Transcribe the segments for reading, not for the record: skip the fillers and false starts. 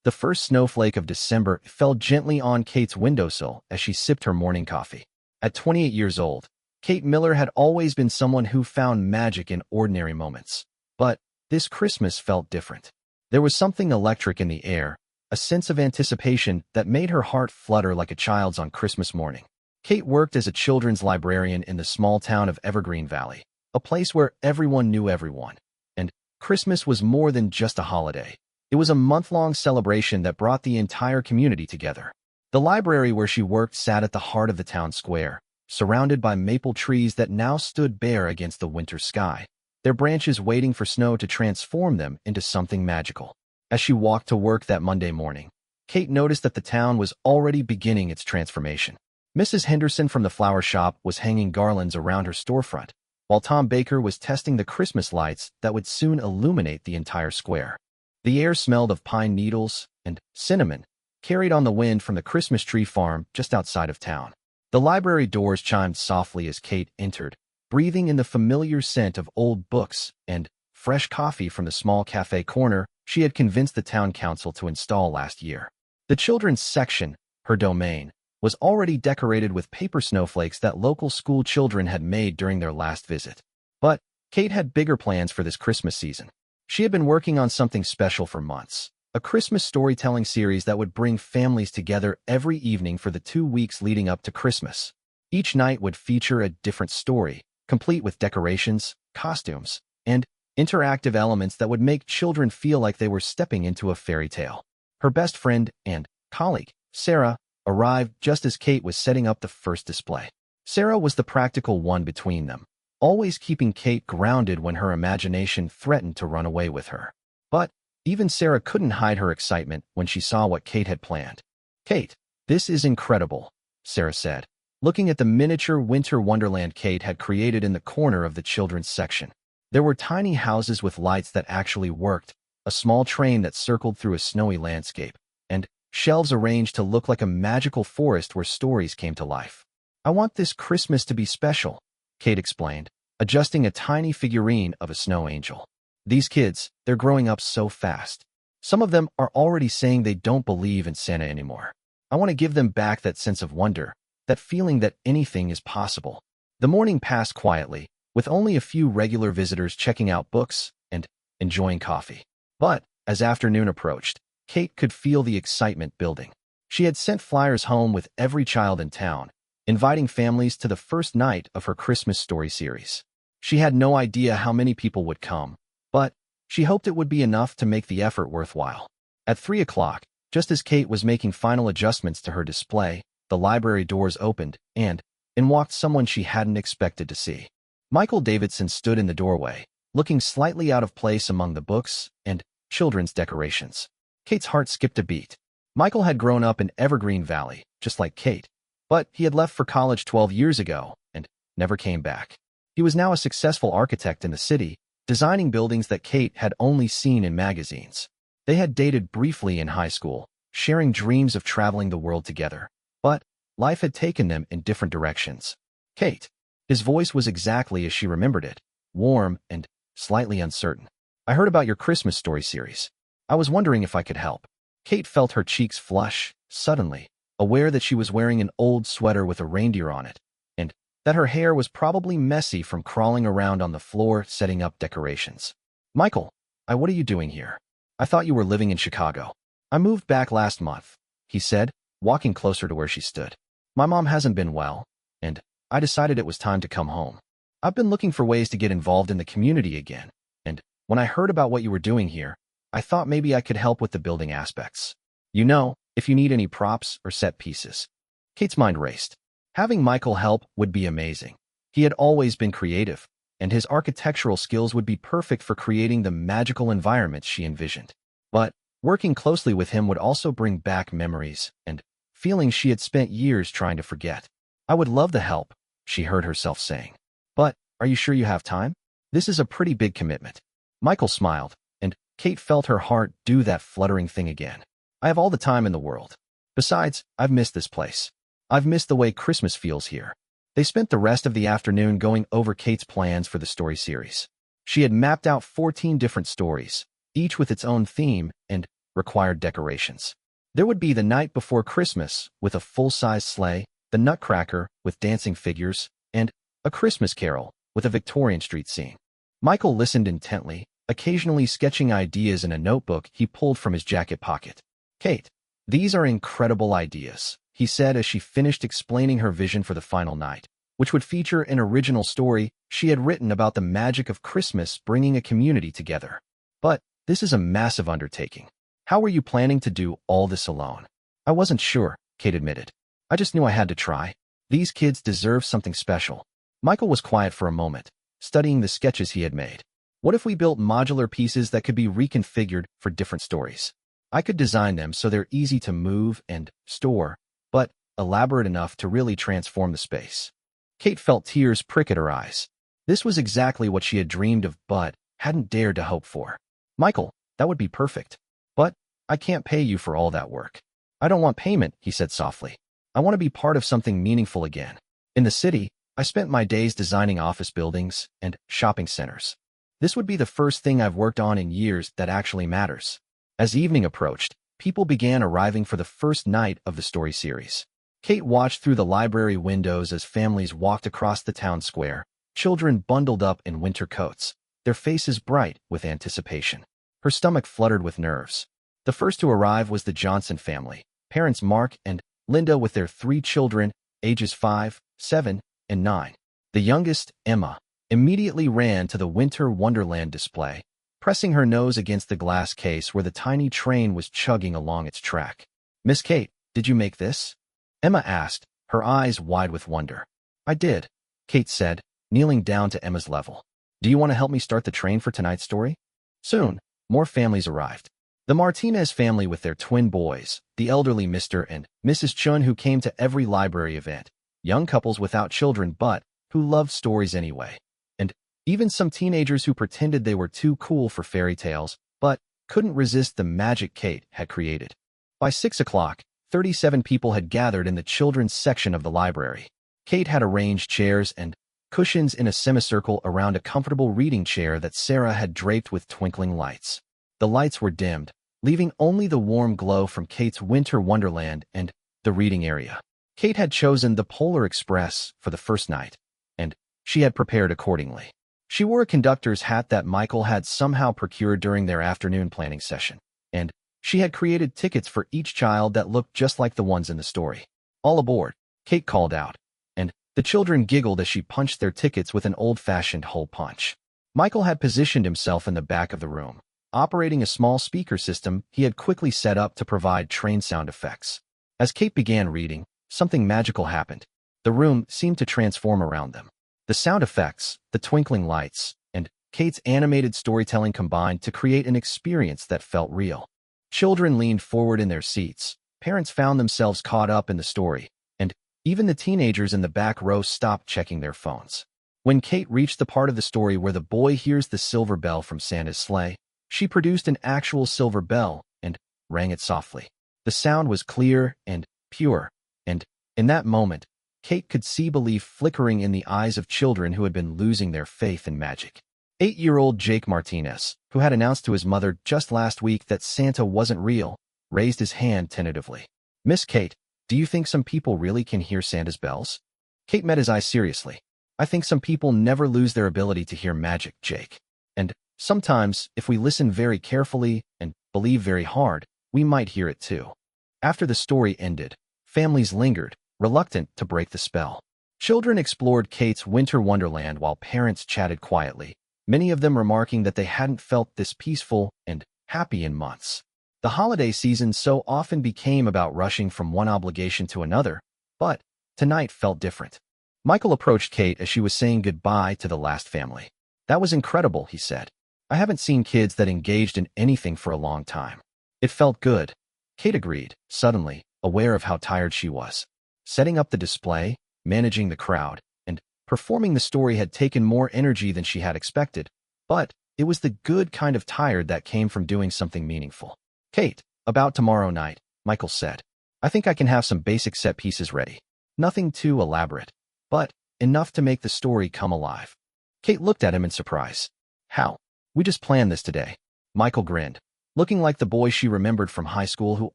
The first snowflake of December fell gently on Kate's windowsill as she sipped her morning coffee. At 28 years old, Kate Miller had always been someone who found magic in ordinary moments. But this Christmas felt different. There was something electric in the air, a sense of anticipation that made her heart flutter like a child's on Christmas morning. Kate worked as a children's librarian in the small town of Evergreen Valley, a place where everyone knew everyone. And Christmas was more than just a holiday. It was a month-long celebration that brought the entire community together. The library where she worked sat at the heart of the town square, surrounded by maple trees that now stood bare against the winter sky, their branches waiting for snow to transform them into something magical. As she walked to work that Monday morning, Kate noticed that the town was already beginning its transformation. Mrs. Henderson from the flower shop was hanging garlands around her storefront, while Tom Baker was testing the Christmas lights that would soon illuminate the entire square. The air smelled of pine needles and cinnamon, carried on the wind from the Christmas tree farm just outside of town. The library doors chimed softly as Kate entered, breathing in the familiar scent of old books and fresh coffee from the small cafe corner she had convinced the town council to install last year. The children's section, her domain, was already decorated with paper snowflakes that local school children had made during their last visit. But Kate had bigger plans for this Christmas season. She had been working on something special for months, a Christmas storytelling series that would bring families together every evening for the 2 weeks leading up to Christmas. Each night would feature a different story, complete with decorations, costumes, and interactive elements that would make children feel like they were stepping into a fairy tale. Her best friend and colleague, Sarah, arrived just as Kate was setting up the first display. Sarah was the practical one between them, always keeping Kate grounded when her imagination threatened to run away with her. But even Sarah couldn't hide her excitement when she saw what Kate had planned. "Kate, this is incredible," Sarah said, looking at the miniature winter wonderland Kate had created in the corner of the children's section. There were tiny houses with lights that actually worked, a small train that circled through a snowy landscape, and shelves arranged to look like a magical forest where stories came to life. "I want this Christmas to be special," Kate explained, adjusting a tiny figurine of a snow angel. "These kids, they're growing up so fast. Some of them are already saying they don't believe in Santa anymore. I want to give them back that sense of wonder, that feeling that anything is possible." The morning passed quietly, with only a few regular visitors checking out books and enjoying coffee. But as afternoon approached, Kate could feel the excitement building. She had sent flyers home with every child in town, inviting families to the first night of her Christmas story series. She had no idea how many people would come, but she hoped it would be enough to make the effort worthwhile. At 3 o'clock, just as Kate was making final adjustments to her display, the library doors opened, and in walked someone she hadn't expected to see. Michael Davidson stood in the doorway, looking slightly out of place among the books and children's decorations. Kate's heart skipped a beat. Michael had grown up in Evergreen Valley, just like Kate, but he had left for college 12 years ago and never came back. He was now a successful architect in the city, designing buildings that Kate had only seen in magazines. They had dated briefly in high school, sharing dreams of traveling the world together, but life had taken them in different directions. "Kate." His voice was exactly as she remembered it, warm and slightly uncertain. "I heard about your Christmas story series. I was wondering if I could help." Kate felt her cheeks flush, suddenly, aware that she was wearing an old sweater with a reindeer on it, and that her hair was probably messy from crawling around on the floor setting up decorations. "Michael, what are you doing here? I thought you were living in Chicago." "I moved back last month," he said, walking closer to where she stood. "My mom hasn't been well, and I decided it was time to come home. I've been looking for ways to get involved in the community again, and when I heard about what you were doing here, I thought maybe I could help with the building aspects. You know, if you need any props or set pieces." Kate's mind raced. Having Michael help would be amazing. He had always been creative, and his architectural skills would be perfect for creating the magical environments she envisioned. But working closely with him would also bring back memories and feelings she had spent years trying to forget. "I would love the help," she heard herself saying. "But are you sure you have time? This is a pretty big commitment." Michael smiled, and Kate felt her heart do that fluttering thing again. "I have all the time in the world. Besides, I've missed this place. I've missed the way Christmas feels here." They spent the rest of the afternoon going over Kate's plans for the story series. She had mapped out 14 different stories, each with its own theme and required decorations. There would be the night before Christmas with a full-size sleigh, the Nutcracker with dancing figures, and a Christmas Carol with a Victorian street scene. Michael listened intently, occasionally sketching ideas in a notebook he pulled from his jacket pocket. "Kate, these are incredible ideas," he said as she finished explaining her vision for the final night, which would feature an original story she had written about the magic of Christmas bringing a community together. "But this is a massive undertaking. How were you planning to do all this alone?" "I wasn't sure," Kate admitted. "I just knew I had to try. These kids deserve something special." Michael was quiet for a moment, studying the sketches he had made. "What if we built modular pieces that could be reconfigured for different stories? I could design them so they're easy to move and store, but elaborate enough to really transform the space." Kate felt tears prick at her eyes. This was exactly what she had dreamed of but hadn't dared to hope for. "Michael, that would be perfect. But I can't pay you for all that work." "I don't want payment," he said softly. "I want to be part of something meaningful again. In the city, I spent my days designing office buildings and shopping centers. This would be the first thing I've worked on in years that actually matters." As evening approached, people began arriving for the first night of the story series. Kate watched through the library windows as families walked across the town square, children bundled up in winter coats, their faces bright with anticipation. Her stomach fluttered with nerves. The first to arrive was the Johnson family, parents Mark and Linda with their 3 children, ages 5, 7, and 9. The youngest, Emma, immediately ran to the Winter Wonderland display, pressing her nose against the glass case where the tiny train was chugging along its track. "Miss Kate, did you make this?" Emma asked, her eyes wide with wonder. "I did," Kate said, kneeling down to Emma's level. "Do you want to help me start the train for tonight's story?" Soon, more families arrived. The Martinez family with their twin boys, the elderly Mr. and Mrs. Chun who came to every library event, young couples without children but who loved stories anyway, and even some teenagers who pretended they were too cool for fairy tales but couldn't resist the magic Kate had created. By 6 o'clock, 37 people had gathered in the children's section of the library. Kate had arranged chairs and cushions in a semicircle around a comfortable reading chair that Sarah had draped with twinkling lights. The lights were dimmed, leaving only the warm glow from Kate's Winter Wonderland and the reading area. Kate had chosen the Polar Express for the first night, and she had prepared accordingly. She wore a conductor's hat that Michael had somehow procured during their afternoon planning session, and she had created tickets for each child that looked just like the ones in the story. "All aboard," Kate called out, and the children giggled as she punched their tickets with an old-fashioned hole punch. Michael had positioned himself in the back of the room, operating a small speaker system he had quickly set up to provide train sound effects. As Kate began reading, something magical happened. The room seemed to transform around them. The sound effects, the twinkling lights, and Kate's animated storytelling combined to create an experience that felt real. Children leaned forward in their seats, parents found themselves caught up in the story, and even the teenagers in the back row stopped checking their phones. When Kate reached the part of the story where the boy hears the silver bell from Santa's sleigh, she produced an actual silver bell and rang it softly. The sound was clear and pure, and in that moment, Kate could see belief flickering in the eyes of children who had been losing their faith in magic. 8-year-old Jake Martinez, who had announced to his mother just last week that Santa wasn't real, raised his hand tentatively. "Miss Kate, do you think some people really can hear Santa's bells?" Kate met his eyes seriously. "I think some people never lose their ability to hear magic, Jake. And sometimes, if we listen very carefully and believe very hard, we might hear it too." After the story ended, families lingered, reluctant to break the spell. Children explored Kate's Winter Wonderland while parents chatted quietly, many of them remarking that they hadn't felt this peaceful and happy in months. The holiday season so often became about rushing from one obligation to another, but tonight felt different. Michael approached Kate as she was saying goodbye to the last family. "That was incredible," he said. "I haven't seen kids that engaged in anything for a long time." "It felt good," Kate agreed, suddenly aware of how tired she was. Setting up the display, managing the crowd, and performing the story had taken more energy than she had expected, but it was the good kind of tired that came from doing something meaningful. "Kate, about tomorrow night," Michael said. "I think I can have some basic set pieces ready. Nothing too elaborate, but enough to make the story come alive." Kate looked at him in surprise. "How?" "We just planned this today." Michael grinned. looking like the boy she remembered from high school who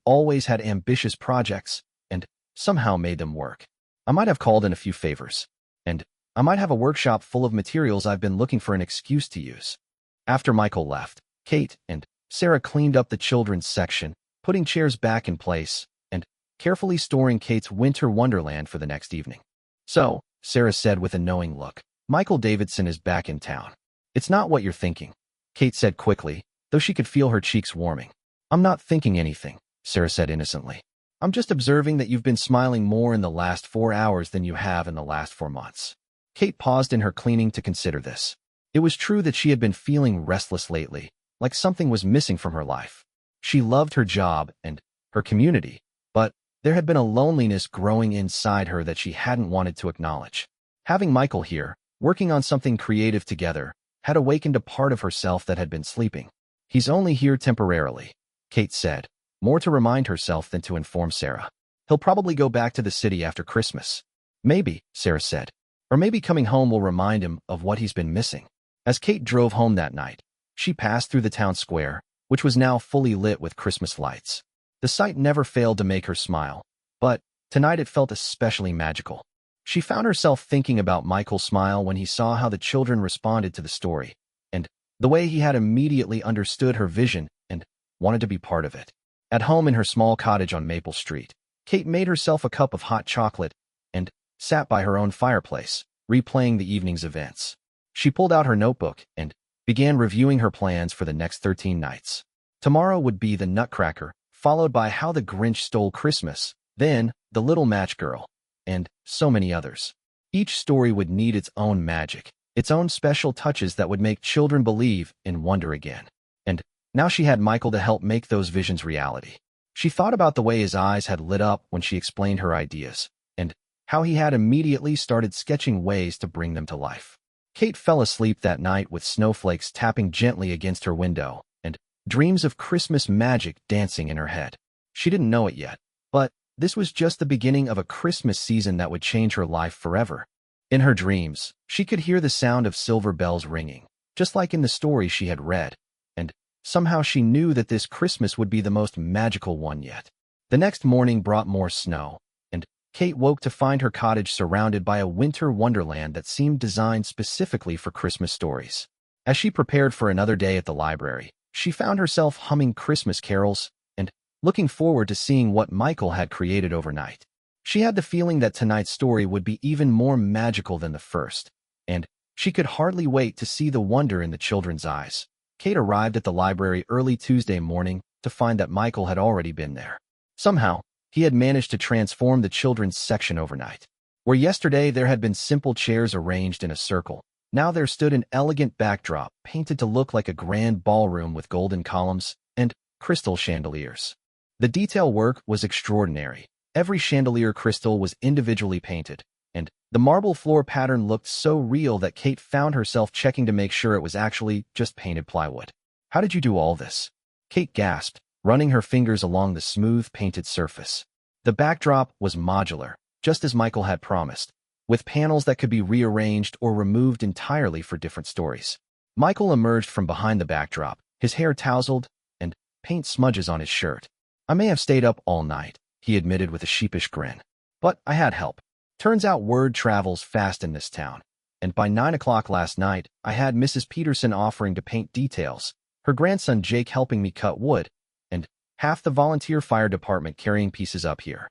always had ambitious projects and somehow made them work. I might have called in a few favors, and I might have a workshop full of materials I've been looking for an excuse to use. After Michael left, Kate and Sarah cleaned up the children's section, putting chairs back in place, and carefully storing Kate's winter wonderland for the next evening. So, Sarah said with a knowing look, Michael Davidson is back in town. It's not what you're thinking, Kate said quickly, though she could feel her cheeks warming. I'm not thinking anything, Sarah said innocently. I'm just observing that you've been smiling more in the last 4 hours than you have in the last 4 months. Kate paused in her cleaning to consider this. It was true that she had been feeling restless lately, like something was missing from her life. She loved her job and her community, but there had been a loneliness growing inside her that she hadn't wanted to acknowledge. Having Michael here, working on something creative together, had awakened a part of herself that had been sleeping. He's only here temporarily, Kate said, more to remind herself than to inform Sarah. He'll probably go back to the city after Christmas. Maybe, Sarah said. Or maybe coming home will remind him of what he's been missing. As Kate drove home that night, she passed through the town square, which was now fully lit with Christmas lights. The sight never failed to make her smile, but tonight it felt especially magical. She found herself thinking about Michael's smile when he saw how the children responded to the story, and the way he had immediately understood her vision and wanted to be part of it. At home in her small cottage on Maple Street, Kate made herself a cup of hot chocolate and sat by her own fireplace, replaying the evening's events. She pulled out her notebook and began reviewing her plans for the next 13 nights. Tomorrow would be the Nutcracker, followed by How the Grinch Stole Christmas, then The Little Match Girl, and so many others. Each story would need its own magic, its own special touches that would make children believe and wonder again. And now she had Michael to help make those visions reality. She thought about the way his eyes had lit up when she explained her ideas, and how he had immediately started sketching ways to bring them to life. Kate fell asleep that night with snowflakes tapping gently against her window, and dreams of Christmas magic dancing in her head. She didn't know it yet, but this was just the beginning of a Christmas season that would change her life forever. In her dreams, she could hear the sound of silver bells ringing, just like in the story she had read, and somehow she knew that this Christmas would be the most magical one yet. The next morning brought more snow, and Kate woke to find her cottage surrounded by a winter wonderland that seemed designed specifically for Christmas stories. As she prepared for another day at the library, she found herself humming Christmas carols and looking forward to seeing what Michael had created overnight. She had the feeling that tonight's story would be even more magical than the first, and she could hardly wait to see the wonder in the children's eyes. Kate arrived at the library early Tuesday morning to find that Michael had already been there. Somehow, he had managed to transform the children's section overnight. Where yesterday there had been simple chairs arranged in a circle, now there stood an elegant backdrop painted to look like a grand ballroom with golden columns and crystal chandeliers. The detail work was extraordinary. Every chandelier crystal was individually painted, and the marble floor pattern looked so real that Kate found herself checking to make sure it was actually just painted plywood. How did you do all this? Kate gasped, running her fingers along the smooth painted surface. The backdrop was modular, just as Michael had promised, with panels that could be rearranged or removed entirely for different stories. Michael emerged from behind the backdrop, his hair tousled, and paint smudges on his shirt. I may have stayed up all night, he admitted with a sheepish grin. But I had help. Turns out word travels fast in this town, and by 9 o'clock last night, I had Mrs. Peterson offering to paint details, her grandson Jake helping me cut wood, and half the volunteer fire department carrying pieces up here.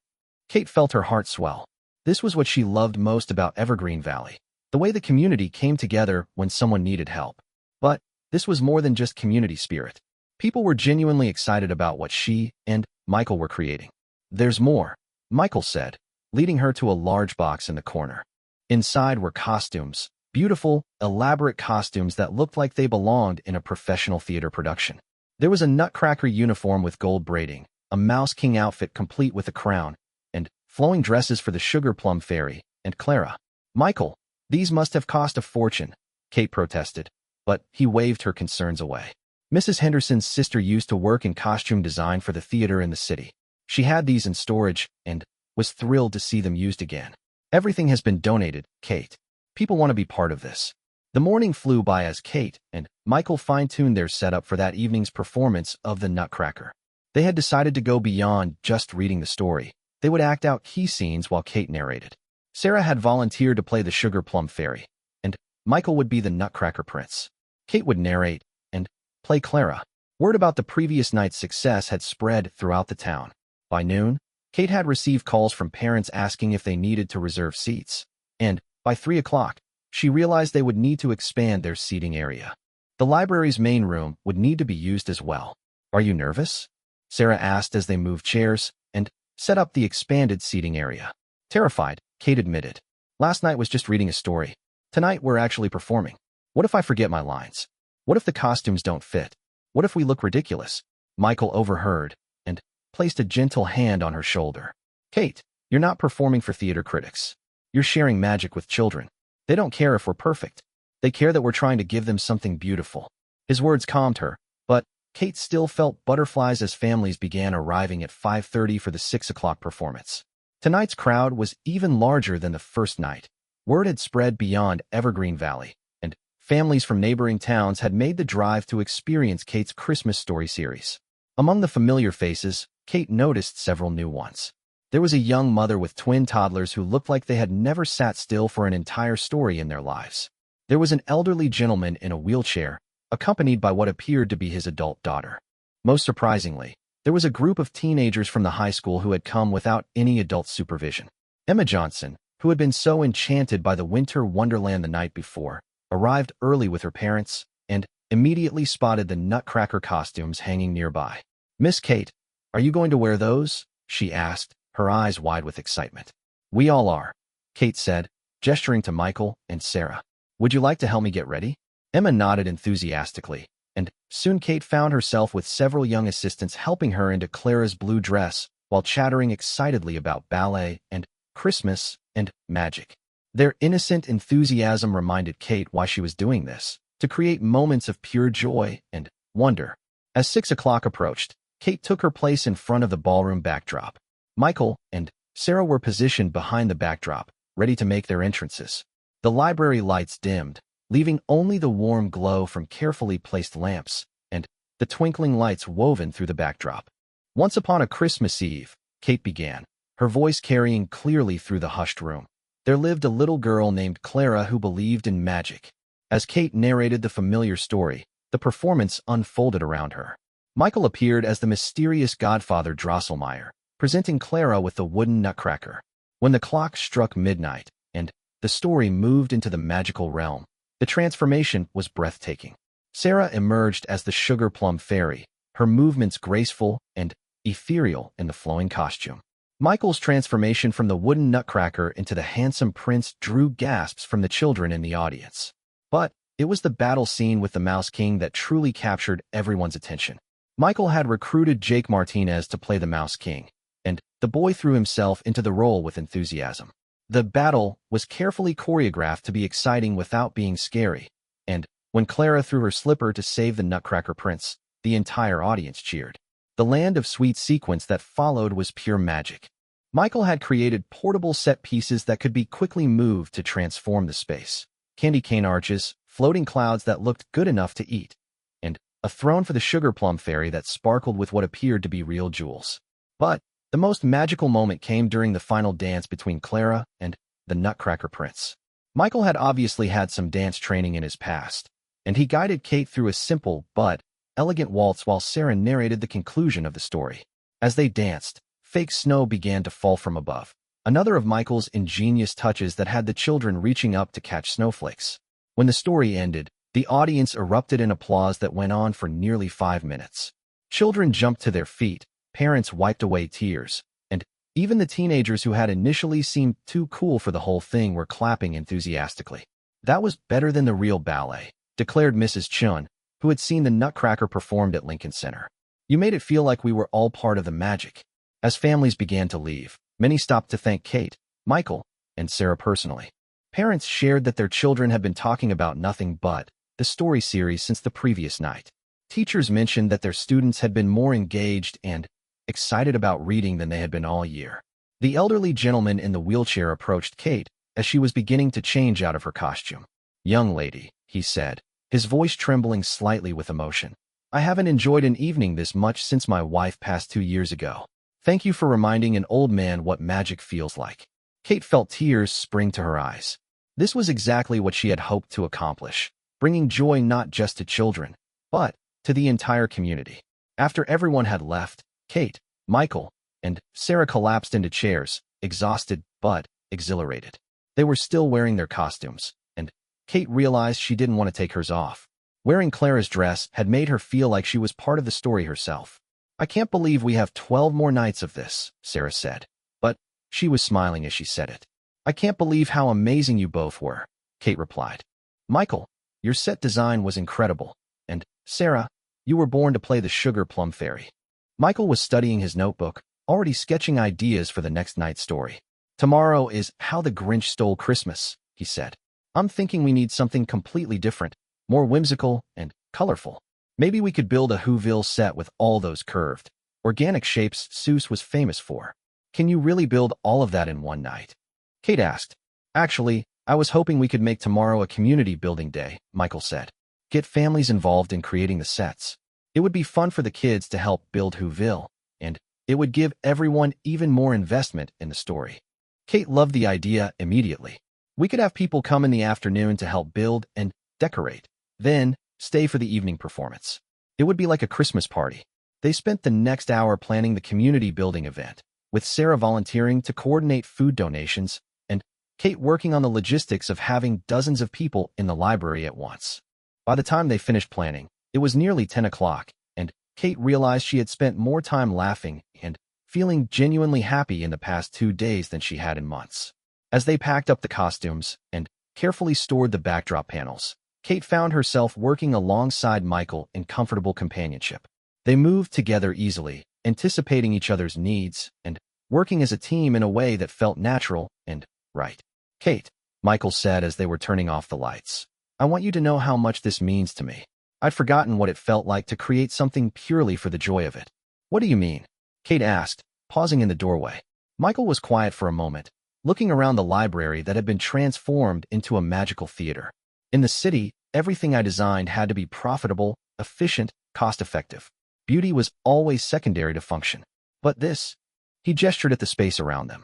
Kate felt her heart swell. This was what she loved most about Evergreen Valley, the way the community came together when someone needed help. But this was more than just community spirit. People were genuinely excited about what she and Michael were creating. There's more, Michael said, leading her to a large box in the corner. Inside were costumes, beautiful, elaborate costumes that looked like they belonged in a professional theater production. There was a Nutcracker uniform with gold braiding, a Mouse King outfit complete with a crown, and flowing dresses for the Sugar Plum Fairy and Clara. Michael, these must have cost a fortune, Kate protested, but he waved her concerns away. Mrs. Henderson's sister used to work in costume design for the theater in the city. She had these in storage and was thrilled to see them used again. Everything has been donated, Kate. People want to be part of this. The morning flew by as Kate and Michael fine-tuned their setup for that evening's performance of the Nutcracker. They had decided to go beyond just reading the story. They would act out key scenes while Kate narrated. Sarah had volunteered to play the Sugar Plum Fairy, and Michael would be the Nutcracker Prince. Kate would narrate and play Clara. Word about the previous night's success had spread throughout the town. By noon, Kate had received calls from parents asking if they needed to reserve seats, and by 3 o'clock, she realized they would need to expand their seating area. The library's main room would need to be used as well. "Are you nervous?" Sarah asked as they moved chairs and set up the expanded seating area. Terrified, Kate admitted. "Last night was just reading a story. Tonight we're actually performing. What if I forget my lines? What if the costumes don't fit? What if we look ridiculous?" Michael overheard and placed a gentle hand on her shoulder. "Kate, you're not performing for theater critics. You're sharing magic with children. They don't care if we're perfect. They care that we're trying to give them something beautiful." His words calmed her, but Kate still felt butterflies as families began arriving at 5:30 for the 6 o'clock performance. Tonight's crowd was even larger than the first night. Word had spread beyond Evergreen Valley, and families from neighboring towns had made the drive to experience Kate's Christmas story series. Among the familiar faces, Kate noticed several new ones. There was a young mother with twin toddlers who looked like they had never sat still for an entire story in their lives. There was an elderly gentleman in a wheelchair, accompanied by what appeared to be his adult daughter. Most surprisingly, there was a group of teenagers from the high school who had come without any adult supervision. Emma Johnson, who had been so enchanted by the winter wonderland the night before, arrived early with her parents and immediately spotted the Nutcracker costumes hanging nearby. "Miss Kate, are you going to wear those?" she asked, her eyes wide with excitement. "We all are," Kate said, gesturing to Michael and Sarah. "Would you like to help me get ready?" Emma nodded enthusiastically, and soon Kate found herself with several young assistants helping her into Clara's blue dress while chattering excitedly about ballet and Christmas and magic. Their innocent enthusiasm reminded Kate why she was doing this, to create moments of pure joy and wonder. As 6 o'clock approached, Kate took her place in front of the ballroom backdrop. Michael and Sarah were positioned behind the backdrop, ready to make their entrances. The library lights dimmed, leaving only the warm glow from carefully placed lamps and the twinkling lights woven through the backdrop. "Once upon a Christmas Eve," Kate began, her voice carrying clearly through the hushed room, "there lived a little girl named Clara who believed in magic." As Kate narrated the familiar story, the performance unfolded around her. Michael appeared as the mysterious godfather Drosselmeyer, presenting Clara with the wooden nutcracker. When the clock struck midnight and the story moved into the magical realm, the transformation was breathtaking. Sarah emerged as the Sugar Plum Fairy, her movements graceful and ethereal in the flowing costume. Michael's transformation from the wooden nutcracker into the handsome prince drew gasps from the children in the audience. But it was the battle scene with the Mouse King that truly captured everyone's attention. Michael had recruited Jake Martinez to play the Mouse King, and the boy threw himself into the role with enthusiasm. The battle was carefully choreographed to be exciting without being scary, and when Clara threw her slipper to save the Nutcracker Prince, the entire audience cheered. The land of sweet sequence that followed was pure magic. Michael had created portable set pieces that could be quickly moved to transform the space. Candy cane arches, floating clouds that looked good enough to eat, and a throne for the Sugar Plum Fairy that sparkled with what appeared to be real jewels. But the most magical moment came during the final dance between Clara and the Nutcracker Prince. Michael had obviously had some dance training in his past, and he guided Kate through a simple but elegant waltz while Sarah narrated the conclusion of the story. As they danced, fake snow began to fall from above, another of Michael's ingenious touches that had the children reaching up to catch snowflakes. When the story ended, the audience erupted in applause that went on for nearly 5 minutes. Children jumped to their feet, parents wiped away tears, and even the teenagers who had initially seemed too cool for the whole thing were clapping enthusiastically. "That was better than the real ballet," declared Mrs. Chun, who had seen the Nutcracker performed at Lincoln Center. "You made it feel like we were all part of the magic." As families began to leave, many stopped to thank Kate, Michael, and Sarah personally. Parents shared that their children had been talking about nothing but the story series since the previous night. Teachers mentioned that their students had been more engaged and excited about reading than they had been all year. The elderly gentleman in the wheelchair approached Kate as she was beginning to change out of her costume. "Young lady," he said, his voice trembling slightly with emotion. "I haven't enjoyed an evening this much since my wife passed 2 years ago. Thank you for reminding an old man what magic feels like." Kate felt tears spring to her eyes. This was exactly what she had hoped to accomplish, bringing joy not just to children, but to the entire community. After everyone had left, Kate, Michael, and Sarah collapsed into chairs, exhausted but exhilarated. They were still wearing their costumes, and Kate realized she didn't want to take hers off. Wearing Clara's dress had made her feel like she was part of the story herself. "I can't believe we have 12 more nights of this," Sarah said, but she was smiling as she said it. "I can't believe how amazing you both were," Kate replied. "Michael, your set design was incredible, and Sarah, you were born to play the sugar plum fairy." Michael was studying his notebook, already sketching ideas for the next night's story. "Tomorrow is How the Grinch Stole Christmas," he said. "I'm thinking we need something completely different, more whimsical and colorful. Maybe we could build a Whoville set with all those curved, organic shapes Seuss was famous for." "Can you really build all of that in one night?" Kate asked. "Actually, I was hoping we could make tomorrow a community building day," Michael said. "Get families involved in creating the sets. It would be fun for the kids to help build Whoville, and it would give everyone even more investment in the story." Kate loved the idea immediately. "We could have people come in the afternoon to help build and decorate, then stay for the evening performance. It would be like a Christmas party." They spent the next hour planning the community building event, with Sarah volunteering to coordinate food donations and Kate working on the logistics of having dozens of people in the library at once. By the time they finished planning, it was nearly 10 o'clock, and Kate realized she had spent more time laughing and feeling genuinely happy in the past 2 days than she had in months. As they packed up the costumes and carefully stored the backdrop panels, Kate found herself working alongside Michael in comfortable companionship. They moved together easily, anticipating each other's needs and working as a team in a way that felt natural and right. "Kate," Michael said as they were turning off the lights, "I want you to know how much this means to me. I'd forgotten what it felt like to create something purely for the joy of it." "What do you mean?" Kate asked, pausing in the doorway. Michael was quiet for a moment, looking around the library that had been transformed into a magical theater. "In the city, everything I designed had to be profitable, efficient, cost-effective. Beauty was always secondary to function. But this," he gestured at the space around them,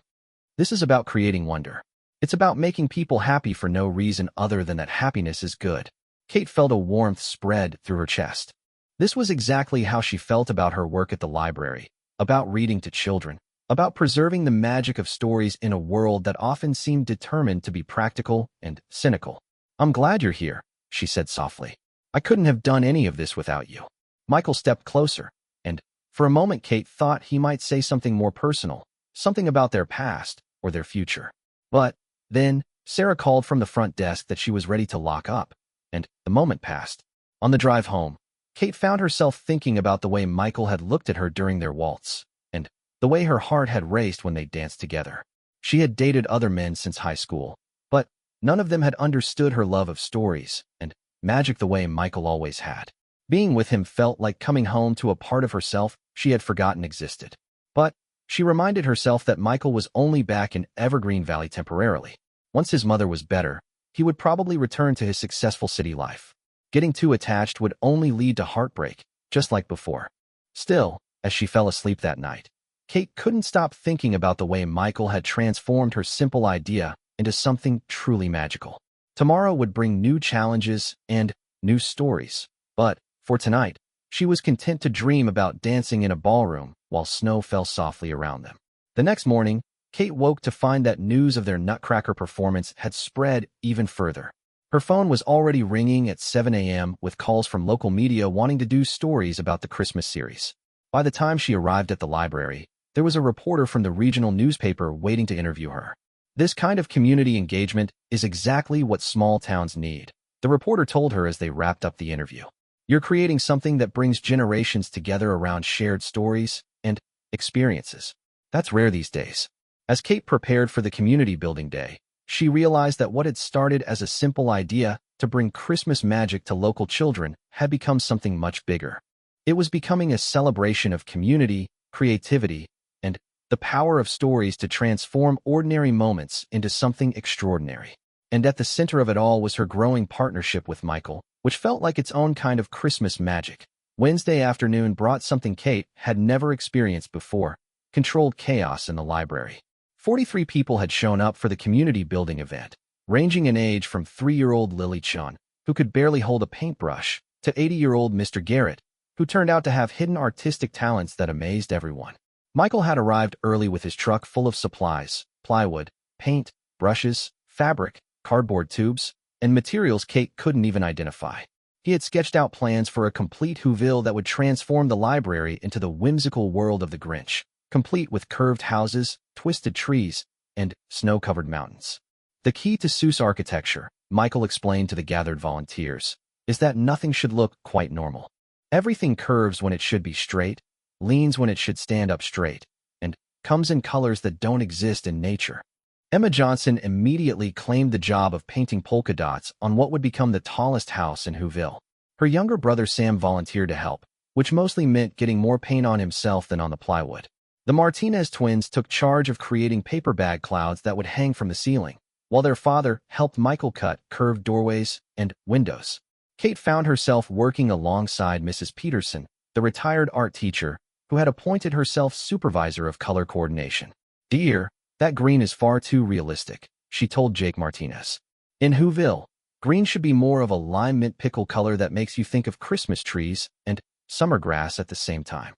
"this is about creating wonder. It's about making people happy for no reason other than that happiness is good." Kate felt a warmth spread through her chest. This was exactly how she felt about her work at the library, about reading to children, about preserving the magic of stories in a world that often seemed determined to be practical and cynical. "I'm glad you're here," she said softly. "I couldn't have done any of this without you." Michael stepped closer, and for a moment Kate thought he might say something more personal, something about their past or their future. But then Sarah called from the front desk that she was ready to lock up, and the moment passed. On the drive home, Kate found herself thinking about the way Michael had looked at her during their waltz, and the way her heart had raced when they danced together. She had dated other men since high school, but none of them had understood her love of stories and magic the way Michael always had. Being with him felt like coming home to a part of herself she had forgotten existed. But she reminded herself that Michael was only back in Evergreen Valley temporarily. Once his mother was better, he would probably return to his successful city life. Getting too attached would only lead to heartbreak, just like before. Still, as she fell asleep that night, Kate couldn't stop thinking about the way Michael had transformed her simple idea into something truly magical. Tomorrow would bring new challenges and new stories, but for tonight, she was content to dream about dancing in a ballroom while snow fell softly around them. The next morning, Kate woke to find that news of their Nutcracker performance had spread even further. Her phone was already ringing at 7 a.m. with calls from local media wanting to do stories about the Christmas series. By the time she arrived at the library, there was a reporter from the regional newspaper waiting to interview her. This kind of community engagement is exactly what small towns need, the reporter told her as they wrapped up the interview. "You're creating something that brings generations together around shared stories and experiences. That's rare these days." As Kate prepared for the community building day, she realized that what had started as a simple idea to bring Christmas magic to local children had become something much bigger. It was becoming a celebration of community, creativity, and the power of stories to transform ordinary moments into something extraordinary. And at the center of it all was her growing partnership with Michael, which felt like its own kind of Christmas magic. Wednesday afternoon brought something Kate had never experienced before: controlled chaos in the library. 43 people had shown up for the community building event, ranging in age from 3-year-old Lily Chun, who could barely hold a paintbrush, to 80-year-old Mr. Garrett, who turned out to have hidden artistic talents that amazed everyone. Michael had arrived early with his truck full of supplies: plywood, paint, brushes, fabric, cardboard tubes, and materials Kate couldn't even identify. He had sketched out plans for a complete Whoville that would transform the library into the whimsical world of the Grinch, complete with curved houses, twisted trees, and snow-covered mountains. The key to Seuss architecture, Michael explained to the gathered volunteers, is that nothing should look quite normal. Everything curves when it should be straight, leans when it should stand up straight, and comes in colors that don't exist in nature. Emma Johnson immediately claimed the job of painting polka dots on what would become the tallest house in Whoville. Her younger brother Sam volunteered to help, which mostly meant getting more paint on himself than on the plywood. The Martinez twins took charge of creating paper bag clouds that would hang from the ceiling, while their father helped Michael cut curved doorways and windows. Kate found herself working alongside Mrs. Peterson, the retired art teacher, who had appointed herself supervisor of color coordination. "Dear, that green is far too realistic," she told Jake Martinez. "In Whoville, green should be more of a lime mint pickle color that makes you think of Christmas trees and summer grass at the same time."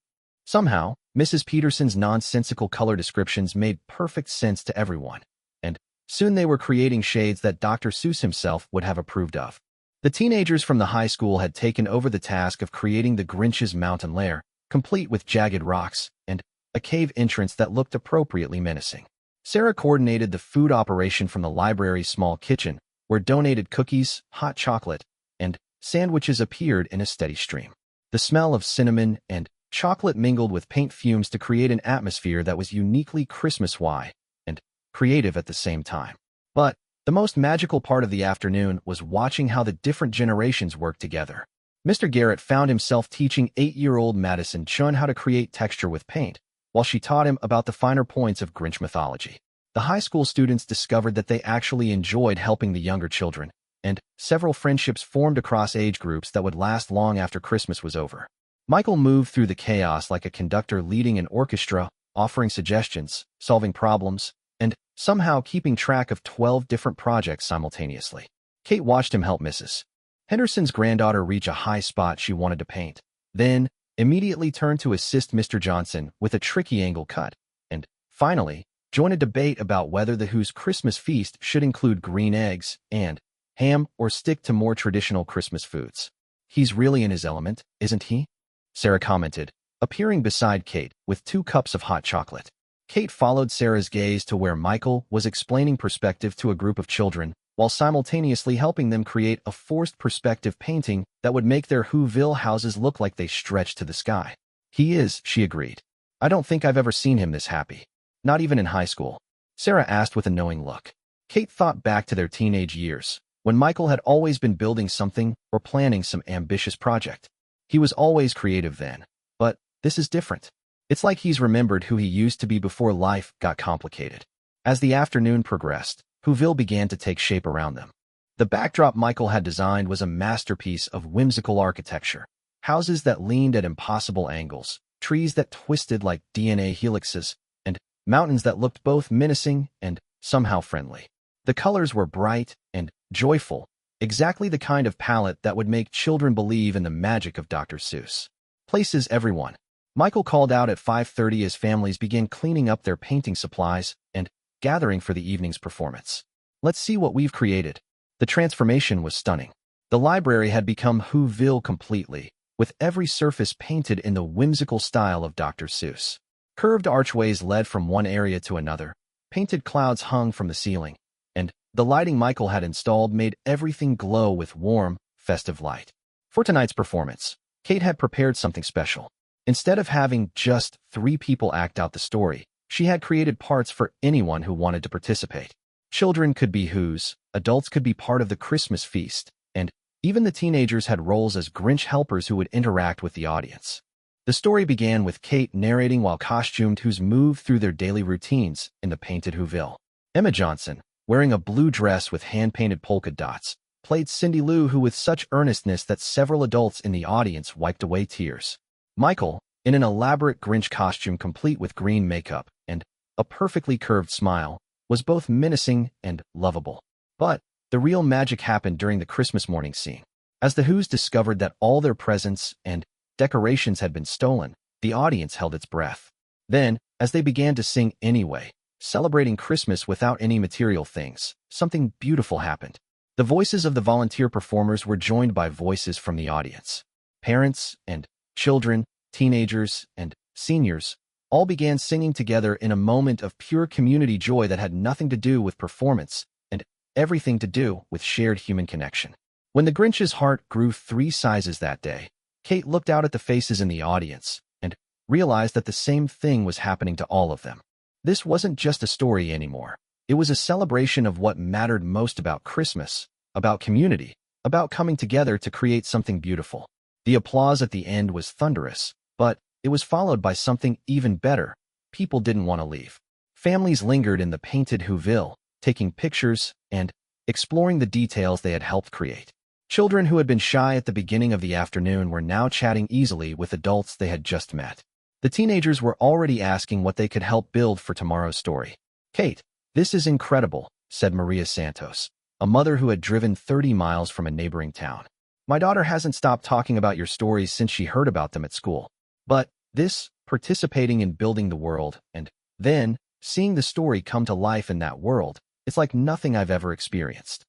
Somehow, Mrs. Peterson's nonsensical color descriptions made perfect sense to everyone, and soon they were creating shades that Dr. Seuss himself would have approved of. The teenagers from the high school had taken over the task of creating the Grinch's mountain lair, complete with jagged rocks and a cave entrance that looked appropriately menacing. Sarah coordinated the food operation from the library's small kitchen, where donated cookies, hot chocolate, and sandwiches appeared in a steady stream. The smell of cinnamon and chocolate mingled with paint fumes to create an atmosphere that was uniquely Christmas-y and creative at the same time. But the most magical part of the afternoon was watching how the different generations worked together. Mr. Garrett found himself teaching 8-year-old Madison Chun how to create texture with paint, while she taught him about the finer points of Grinch mythology. The high school students discovered that they actually enjoyed helping the younger children, and several friendships formed across age groups that would last long after Christmas was over. Michael moved through the chaos like a conductor leading an orchestra, offering suggestions, solving problems, and somehow keeping track of 12 different projects simultaneously. Kate watched him help Mrs. Henderson's granddaughter reach a high spot she wanted to paint, then immediately turned to assist Mr. Johnson with a tricky angle cut, and finally join a debate about whether the Who's Christmas feast should include green eggs and ham or stick to more traditional Christmas foods. "He's really in his element, isn't he?" Sarah commented, appearing beside Kate with 2 cups of hot chocolate. Kate followed Sarah's gaze to where Michael was explaining perspective to a group of children, while simultaneously helping them create a forced perspective painting that would make their Whoville houses look like they stretched to the sky. "He is," she agreed. "I don't think I've ever seen him this happy. Not even in high school." Sarah asked with a knowing look. Kate thought back to their teenage years, when Michael had always been building something or planning some ambitious project. He was always creative then, but this is different. It's like he's remembered who he used to be before life got complicated. As the afternoon progressed, Whoville began to take shape around them. The backdrop Michael had designed was a masterpiece of whimsical architecture: houses that leaned at impossible angles, trees that twisted like DNA helixes, and mountains that looked both menacing and somehow friendly. The colors were bright and joyful, exactly the kind of palette that would make children believe in the magic of Dr. Seuss. "Places everyone," Michael called out at 5:30 as families began cleaning up their painting supplies and gathering for the evening's performance. "Let's see what we've created." The transformation was stunning. The library had become Whoville completely, with every surface painted in the whimsical style of Dr. Seuss. Curved archways led from one area to another, painted clouds hung from the ceiling, and the lighting Michael had installed made everything glow with warm, festive light. For tonight's performance, Kate had prepared something special. Instead of having just 3 people act out the story, she had created parts for anyone who wanted to participate. Children could be Who's, adults could be part of the Christmas feast, and even the teenagers had roles as Grinch helpers who would interact with the audience. The story began with Kate narrating while costumed Who's moved through their daily routines in the painted Whoville. Emma Johnson, wearing a blue dress with hand-painted polka dots, played Cindy Lou, who with such earnestness that several adults in the audience wiped away tears. Michael, in an elaborate Grinch costume complete with green makeup and a perfectly curved smile, was both menacing and lovable. But the real magic happened during the Christmas morning scene. As the Who's discovered that all their presents and decorations had been stolen, the audience held its breath. Then, as they began to sing anyway, celebrating Christmas without any material things, something beautiful happened. The voices of the volunteer performers were joined by voices from the audience. Parents and children, teenagers and seniors, all began singing together in a moment of pure community joy that had nothing to do with performance and everything to do with shared human connection. When the Grinch's heart grew 3 sizes that day, Kate looked out at the faces in the audience and realized that the same thing was happening to all of them. This wasn't just a story anymore. It was a celebration of what mattered most about Christmas, about community, about coming together to create something beautiful. The applause at the end was thunderous, but it was followed by something even better. People didn't want to leave. Families lingered in the painted Whoville, taking pictures and exploring the details they had helped create. Children who had been shy at the beginning of the afternoon were now chatting easily with adults they had just met. The teenagers were already asking what they could help build for tomorrow's story. "Kate, this is incredible," said Maria Santos, a mother who had driven 30 miles from a neighboring town. "My daughter hasn't stopped talking about your stories since she heard about them at school. But this, participating in building the world, and then seeing the story come to life in that world, it's like nothing I've ever experienced."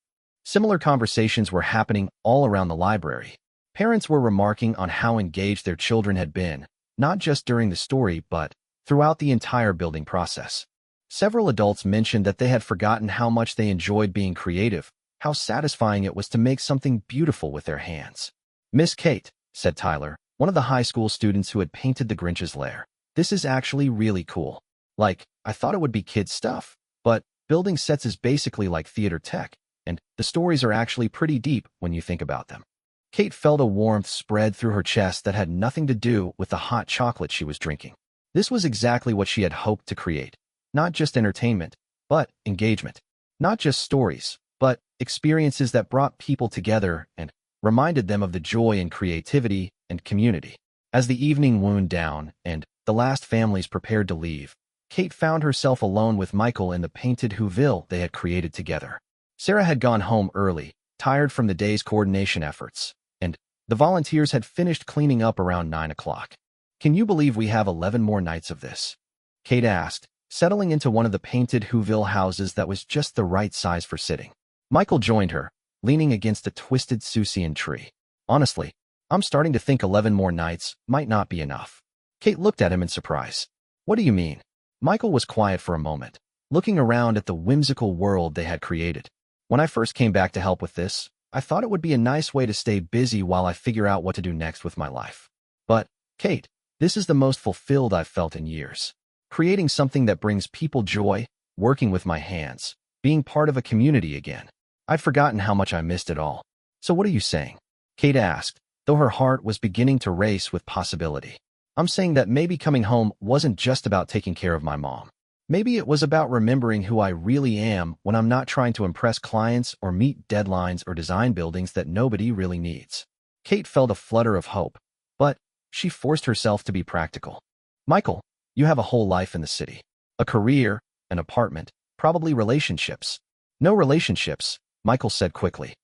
Similar conversations were happening all around the library. Parents were remarking on how engaged their children had been, not just during the story but throughout the entire building process. Several adults mentioned that they had forgotten how much they enjoyed being creative, how satisfying it was to make something beautiful with their hands. "Miss Kate," said Tyler, one of the high school students who had painted the Grinch's lair, "this is actually really cool. Like, I thought it would be kids' stuff, but building sets is basically like theater tech, and the stories are actually pretty deep when you think about them." Kate felt a warmth spread through her chest that had nothing to do with the hot chocolate she was drinking. This was exactly what she had hoped to create. Not just entertainment, but engagement. Not just stories, but experiences that brought people together and reminded them of the joy in creativity and community. As the evening wound down and the last families prepared to leave, Kate found herself alone with Michael in the painted Whoville they had created together. Sarah had gone home early, tired from the day's coordination efforts, and the volunteers had finished cleaning up around 9 o'clock. "Can you believe we have 11 more nights of this?" Kate asked, settling into one of the painted Whoville houses that was just the right size for sitting. Michael joined her, leaning against a twisted Susian tree. "Honestly, I'm starting to think 11 more nights might not be enough." Kate looked at him in surprise. "What do you mean?" Michael was quiet for a moment, looking around at the whimsical world they had created. "When I first came back to help with this, I thought it would be a nice way to stay busy while I figure out what to do next with my life. But, Kate, this is the most fulfilled I've felt in years. Creating something that brings people joy, working with my hands, being part of a community again. I'd forgotten how much I missed it all. So what are you saying?" Kate asked, though her heart was beginning to race with possibility. "I'm saying that maybe coming home wasn't just about taking care of my mom. Maybe it was about remembering who I really am when I'm not trying to impress clients or meet deadlines or design buildings that nobody really needs." Kate felt a flutter of hope, but she forced herself to be practical. "Michael, you have a whole life in the city. A career, an apartment, probably relationships." "No relationships," Michael said quickly.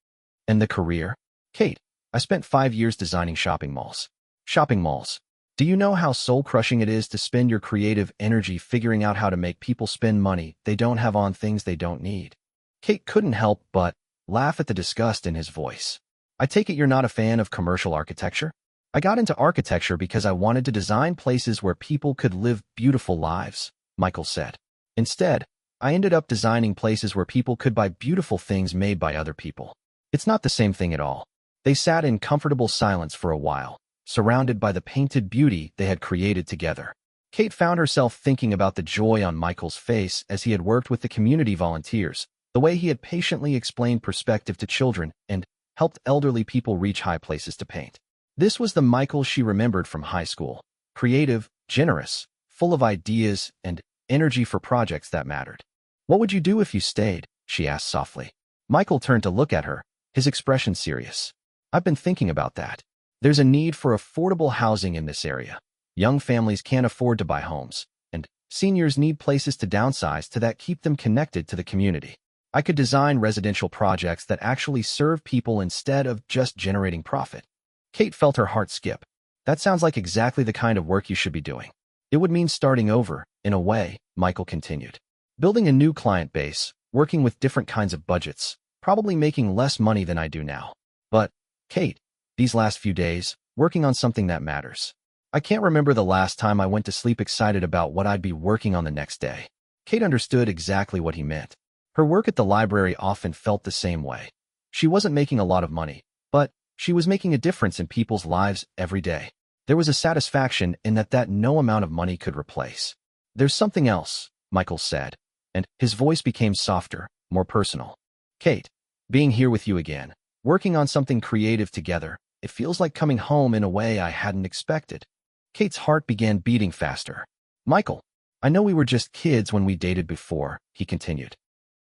"And the career?" "Kate, I spent 5 years designing shopping malls." "Shopping malls. Do you know how soul-crushing it is to spend your creative energy figuring out how to make people spend money they don't have on things they don't need?" Kate couldn't help but laugh at the disgust in his voice. "I take it you're not a fan of commercial architecture?" "I got into architecture because I wanted to design places where people could live beautiful lives," Michael said. "Instead, I ended up designing places where people could buy beautiful things made by other people. It's not the same thing at all." They sat in comfortable silence for a while, surrounded by the painted beauty they had created together. Kate found herself thinking about the joy on Michael's face as he had worked with the community volunteers, the way he had patiently explained perspective to children and helped elderly people reach high places to paint. This was the Michael she remembered from high school, creative, generous, full of ideas and energy for projects that mattered. "What would you do if you stayed?" she asked softly. Michael turned to look at her, his expression serious. I've been thinking about that. There's a need for affordable housing in this area. Young families can't afford to buy homes, and seniors need places to downsize to that keep them connected to the community. I could design residential projects that actually serve people instead of just generating profit. Kate felt her heart skip. That sounds like exactly the kind of work you should be doing. It would mean starting over, in a way, Michael continued. Building a new client base, working with different kinds of budgets, probably making less money than I do now. But, Kate, these last few days, working on something that matters. I can't remember the last time I went to sleep excited about what I'd be working on the next day. Kate understood exactly what he meant. Her work at the library often felt the same way. She wasn't making a lot of money, but she was making a difference in people's lives every day. There was a satisfaction in that no amount of money could replace. There's something else, Michael said, and his voice became softer, more personal. Kate, being here with you again, working on something creative together, it feels like coming home in a way I hadn't expected. Kate's heart began beating faster. Michael, I know we were just kids when we dated before, he continued.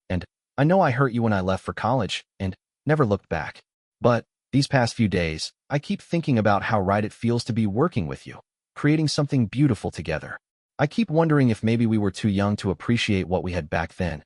And I know I hurt you when I left for college and never looked back. But these past few days, I keep thinking about how right it feels to be working with you, creating something beautiful together. I keep wondering if maybe we were too young to appreciate what we had back then.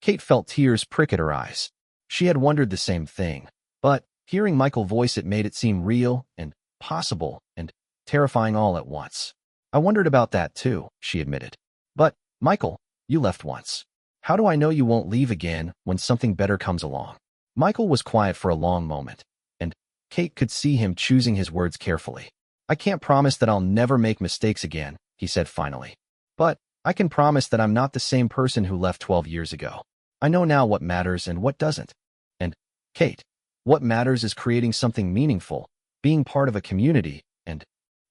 Kate felt tears prick at her eyes. She had wondered the same thing, but hearing Michael voice it made it seem real and possible and terrifying all at once. I wondered about that too, she admitted. But, Michael, you left once. How do I know you won't leave again when something better comes along? Michael was quiet for a long moment, and Kate could see him choosing his words carefully. I can't promise that I'll never make mistakes again, he said finally. But I can promise that I'm not the same person who left 12 years ago. I know now what matters and what doesn't. And, Kate, what matters is creating something meaningful, being part of a community, and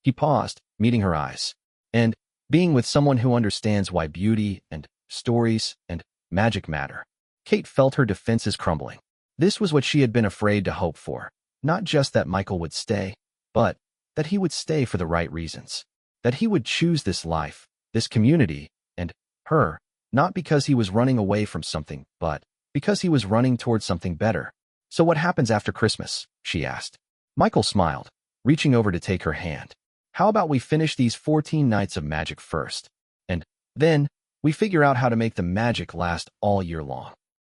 he paused, meeting her eyes, and being with someone who understands why beauty and stories and magic matter. Kate felt her defenses crumbling. This was what she had been afraid to hope for. Not just that Michael would stay, but that he would stay for the right reasons. That he would choose this life, this community, and her, not because he was running away from something, but because he was running towards something better. So what happens after Christmas? She asked. Michael smiled, reaching over to take her hand. How about we finish these 14 nights of magic first? And then we figure out how to make the magic last all year long.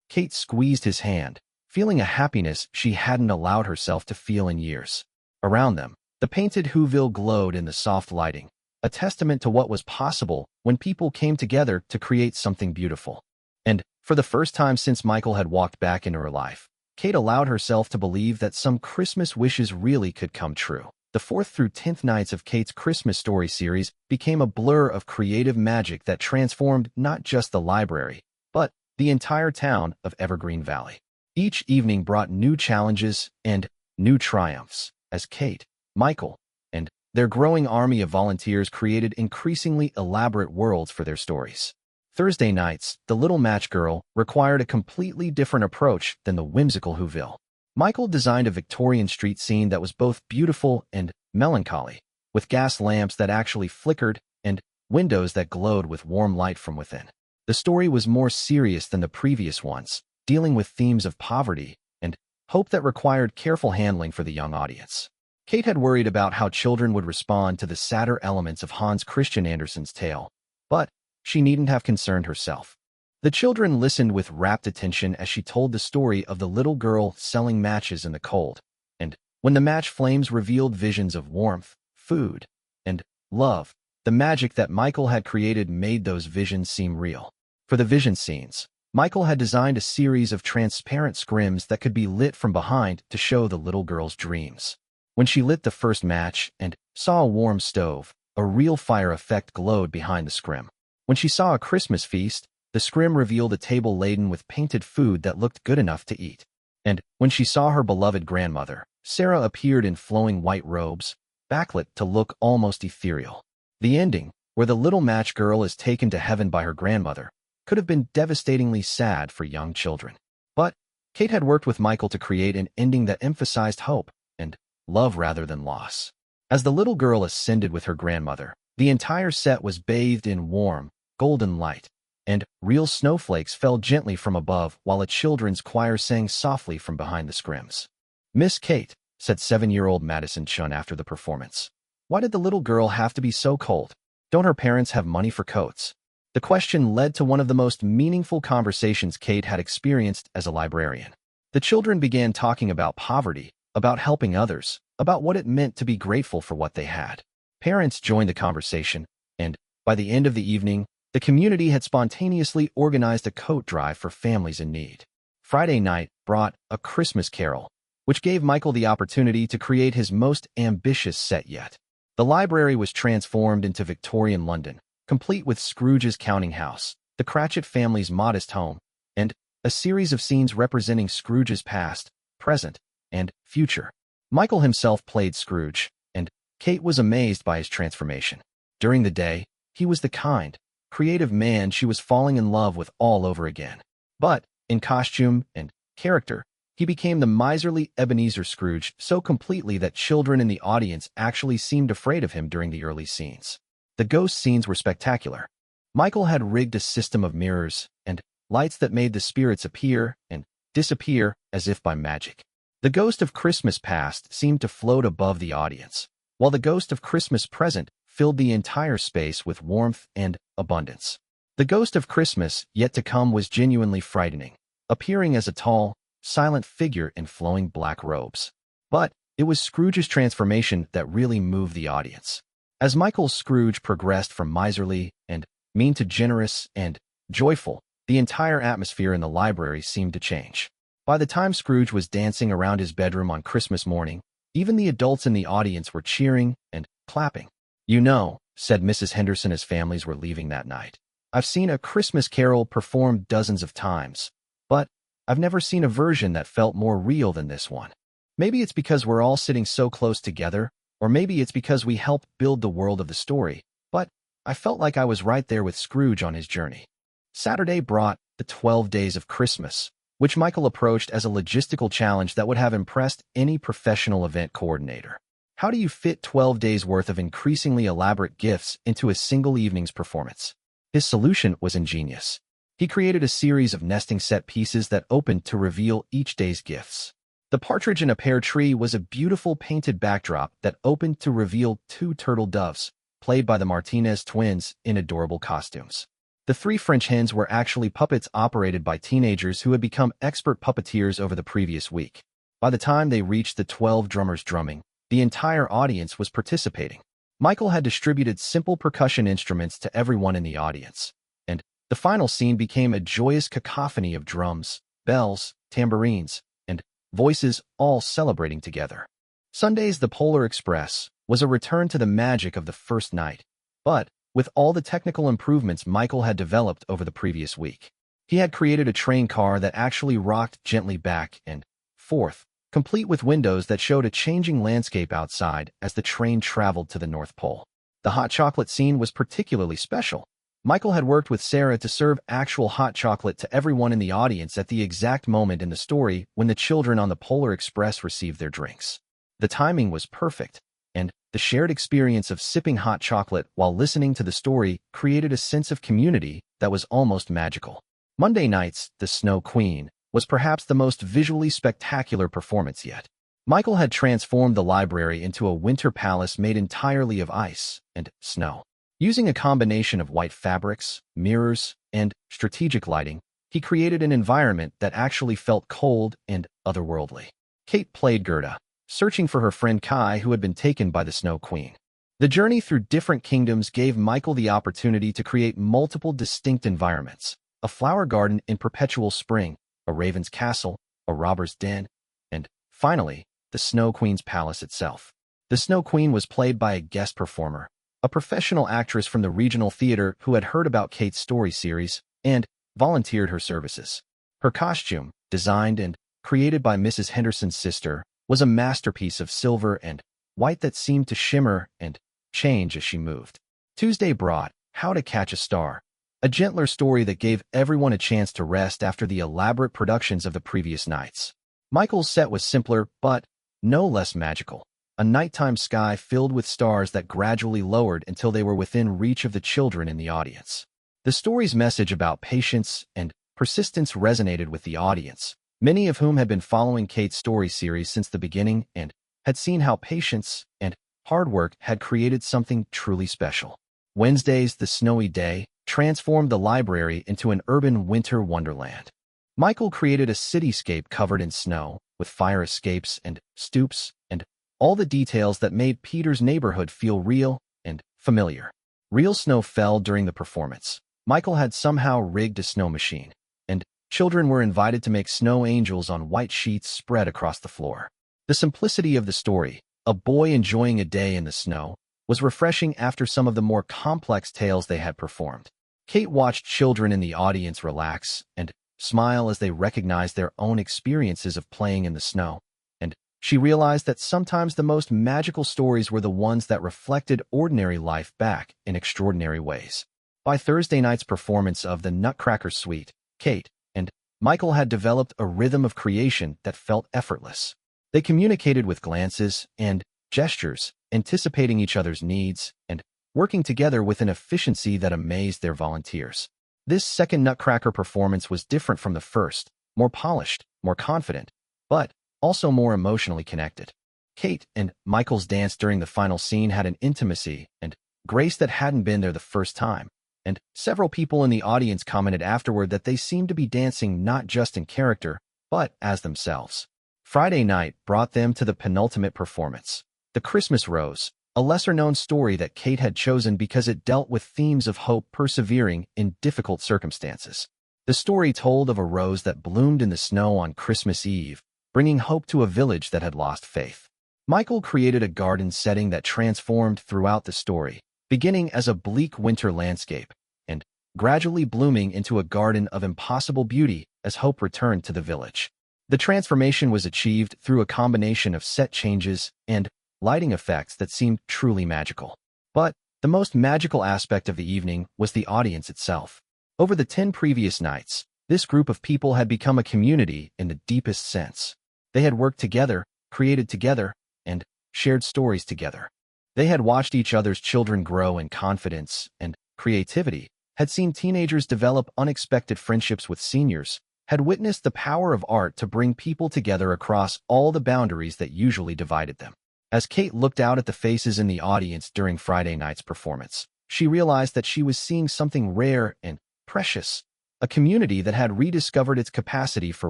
Kate squeezed his hand, feeling a happiness she hadn't allowed herself to feel in years. Around them, the painted Whoville glowed in the soft lighting, a testament to what was possible when people came together to create something beautiful. And, for the first time since Michael had walked back into her life, Kate allowed herself to believe that some Christmas wishes really could come true. The 4th through 10th nights of Kate's Christmas story series became a blur of creative magic that transformed not just the library, but the entire town of Evergreen Valley. Each evening brought new challenges and new triumphs, as Kate, Michael, and their growing army of volunteers created increasingly elaborate worlds for their stories. Thursday nights, The Little Match Girl required a completely different approach than the whimsical Whoville. Michael designed a Victorian street scene that was both beautiful and melancholy, with gas lamps that actually flickered and windows that glowed with warm light from within. The story was more serious than the previous ones, dealing with themes of poverty and hope that required careful handling for the young audience. Kate had worried about how children would respond to the sadder elements of Hans Christian Andersen's tale, but she needn't have concerned herself. The children listened with rapt attention as she told the story of the little girl selling matches in the cold, and when the match flames revealed visions of warmth, food, and love, the magic that Michael had created made those visions seem real. For the vision scenes, Michael had designed a series of transparent scrims that could be lit from behind to show the little girl's dreams. When she lit the first match and saw a warm stove, a real fire effect glowed behind the scrim. When she saw a Christmas feast, the scrim revealed a table laden with painted food that looked good enough to eat. And when she saw her beloved grandmother, Sarah appeared in flowing white robes, backlit to look almost ethereal. The ending, where the little match girl is taken to heaven by her grandmother, could have been devastatingly sad for young children. But Kate had worked with Michael to create an ending that emphasized hope and love rather than loss. As the little girl ascended with her grandmother, the entire set was bathed in warm, golden light, and real snowflakes fell gently from above while a children's choir sang softly from behind the scrims. "Miss Kate," said 7-year-old Madison Chun after the performance. "Why did the little girl have to be so cold? Don't her parents have money for coats?" The question led to one of the most meaningful conversations Kate had experienced as a librarian. The children began talking about poverty, about helping others, about what it meant to be grateful for what they had. Parents joined the conversation, and by the end of the evening, the community had spontaneously organized a coat drive for families in need. Friday night brought A Christmas Carol, which gave Michael the opportunity to create his most ambitious set yet. The library was transformed into Victorian London, complete with Scrooge's counting house, the Cratchit family's modest home, and a series of scenes representing Scrooge's past, present, and future. Michael himself played Scrooge, and Kate was amazed by his transformation. During the day, he was the kind, creative man she was falling in love with all over again. But, in costume and character, he became the miserly Ebenezer Scrooge so completely that children in the audience actually seemed afraid of him during the early scenes. The ghost scenes were spectacular. Michael had rigged a system of mirrors and lights that made the spirits appear and disappear as if by magic. The ghost of Christmas past seemed to float above the audience, while the ghost of Christmas present filled the entire space with warmth and abundance. The ghost of Christmas yet to come was genuinely frightening, appearing as a tall, silent figure in flowing black robes. But it was Scrooge's transformation that really moved the audience. As Michael's Scrooge progressed from miserly and mean to generous and joyful, the entire atmosphere in the library seemed to change. By the time Scrooge was dancing around his bedroom on Christmas morning, even the adults in the audience were cheering and clapping. "You know," said Mrs. Henderson as families were leaving that night, "I've seen A Christmas Carol performed dozens of times, but I've never seen a version that felt more real than this one. Maybe it's because we're all sitting so close together, or maybe it's because we helped build the world of the story, but I felt like I was right there with Scrooge on his journey." Saturday brought the 12 Days of Christmas, which Michael approached as a logistical challenge that would have impressed any professional event coordinator. How do you fit 12 days' worth of increasingly elaborate gifts into a single evening's performance? His solution was ingenious. He created a series of nesting set pieces that opened to reveal each day's gifts. The Partridge in a Pear Tree was a beautiful painted backdrop that opened to reveal 2 turtle doves, played by the Martinez twins in adorable costumes. The 3 French hens were actually puppets operated by teenagers who had become expert puppeteers over the previous week. By the time they reached the 12 drummers drumming, the entire audience was participating. Michael had distributed simple percussion instruments to everyone in the audience, and the final scene became a joyous cacophony of drums, bells, tambourines, and voices all celebrating together. Sunday's The Polar Express was a return to the magic of the first night, but with all the technical improvements Michael had developed over the previous week. He had created a train car that actually rocked gently back and forth, complete with windows that showed a changing landscape outside as the train traveled to the North Pole. The hot chocolate scene was particularly special. Michael had worked with Sarah to serve actual hot chocolate to everyone in the audience at the exact moment in the story when the children on the Polar Express received their drinks. The timing was perfect, and the shared experience of sipping hot chocolate while listening to the story created a sense of community that was almost magical. Monday night's The Snow Queen was perhaps the most visually spectacular performance yet. Michael had transformed the library into a winter palace made entirely of ice and snow. Using a combination of white fabrics, mirrors, and strategic lighting, he created an environment that actually felt cold and otherworldly. Kate played Gerda, searching for her friend Kai who had been taken by the Snow Queen. The journey through different kingdoms gave Michael the opportunity to create multiple distinct environments: a flower garden in perpetual spring, a raven's castle, a robber's den, and, finally, the Snow Queen's palace itself. The Snow Queen was played by a guest performer, a professional actress from the regional theater who had heard about Kate's story series and volunteered her services. Her costume, designed and created by Mrs. Henderson's sister, was a masterpiece of silver and white that seemed to shimmer and change as she moved. Tuesday brought How to Catch a Star, a gentler story that gave everyone a chance to rest after the elaborate productions of the previous nights. Michael's set was simpler, but no less magical. A nighttime sky filled with stars that gradually lowered until they were within reach of the children in the audience. The story's message about patience and persistence resonated with the audience, many of whom had been following Kate's story series since the beginning and had seen how patience and hard work had created something truly special. Wednesday's The Snowy Day transformed the library into an urban winter wonderland. Michael created a cityscape covered in snow, with fire escapes and stoops and all the details that made Peter's neighborhood feel real and familiar. Real snow fell during the performance. Michael had somehow rigged a snow machine, and children were invited to make snow angels on white sheets spread across the floor. The simplicity of the story, a boy enjoying a day in the snow, was refreshing after some of the more complex tales they had performed. Kate watched children in the audience relax and smile as they recognized their own experiences of playing in the snow, and she realized that sometimes the most magical stories were the ones that reflected ordinary life back in extraordinary ways. By Thursday night's performance of The Nutcracker Suite, Kate and Michael had developed a rhythm of creation that felt effortless. They communicated with glances and gestures, anticipating each other's needs and working together with an efficiency that amazed their volunteers. This second Nutcracker performance was different from the first, more polished, more confident, but also more emotionally connected. Kate and Michael's dance during the final scene had an intimacy and grace that hadn't been there the first time, and several people in the audience commented afterward that they seemed to be dancing not just in character, but as themselves. Friday night brought them to the penultimate performance, The Christmas Rose, a lesser-known story that Kate had chosen because it dealt with themes of hope persevering in difficult circumstances. The story told of a rose that bloomed in the snow on Christmas Eve, bringing hope to a village that had lost faith. Michael created a garden setting that transformed throughout the story, beginning as a bleak winter landscape and gradually blooming into a garden of impossible beauty as hope returned to the village. The transformation was achieved through a combination of set changes and lighting effects that seemed truly magical. But the most magical aspect of the evening was the audience itself. Over the 10 previous nights, this group of people had become a community in the deepest sense. They had worked together, created together, and shared stories together. They had watched each other's children grow in confidence and creativity, had seen teenagers develop unexpected friendships with seniors, had witnessed the power of art to bring people together across all the boundaries that usually divided them. As Kate looked out at the faces in the audience during Friday night's performance, she realized that she was seeing something rare and precious, a community that had rediscovered its capacity for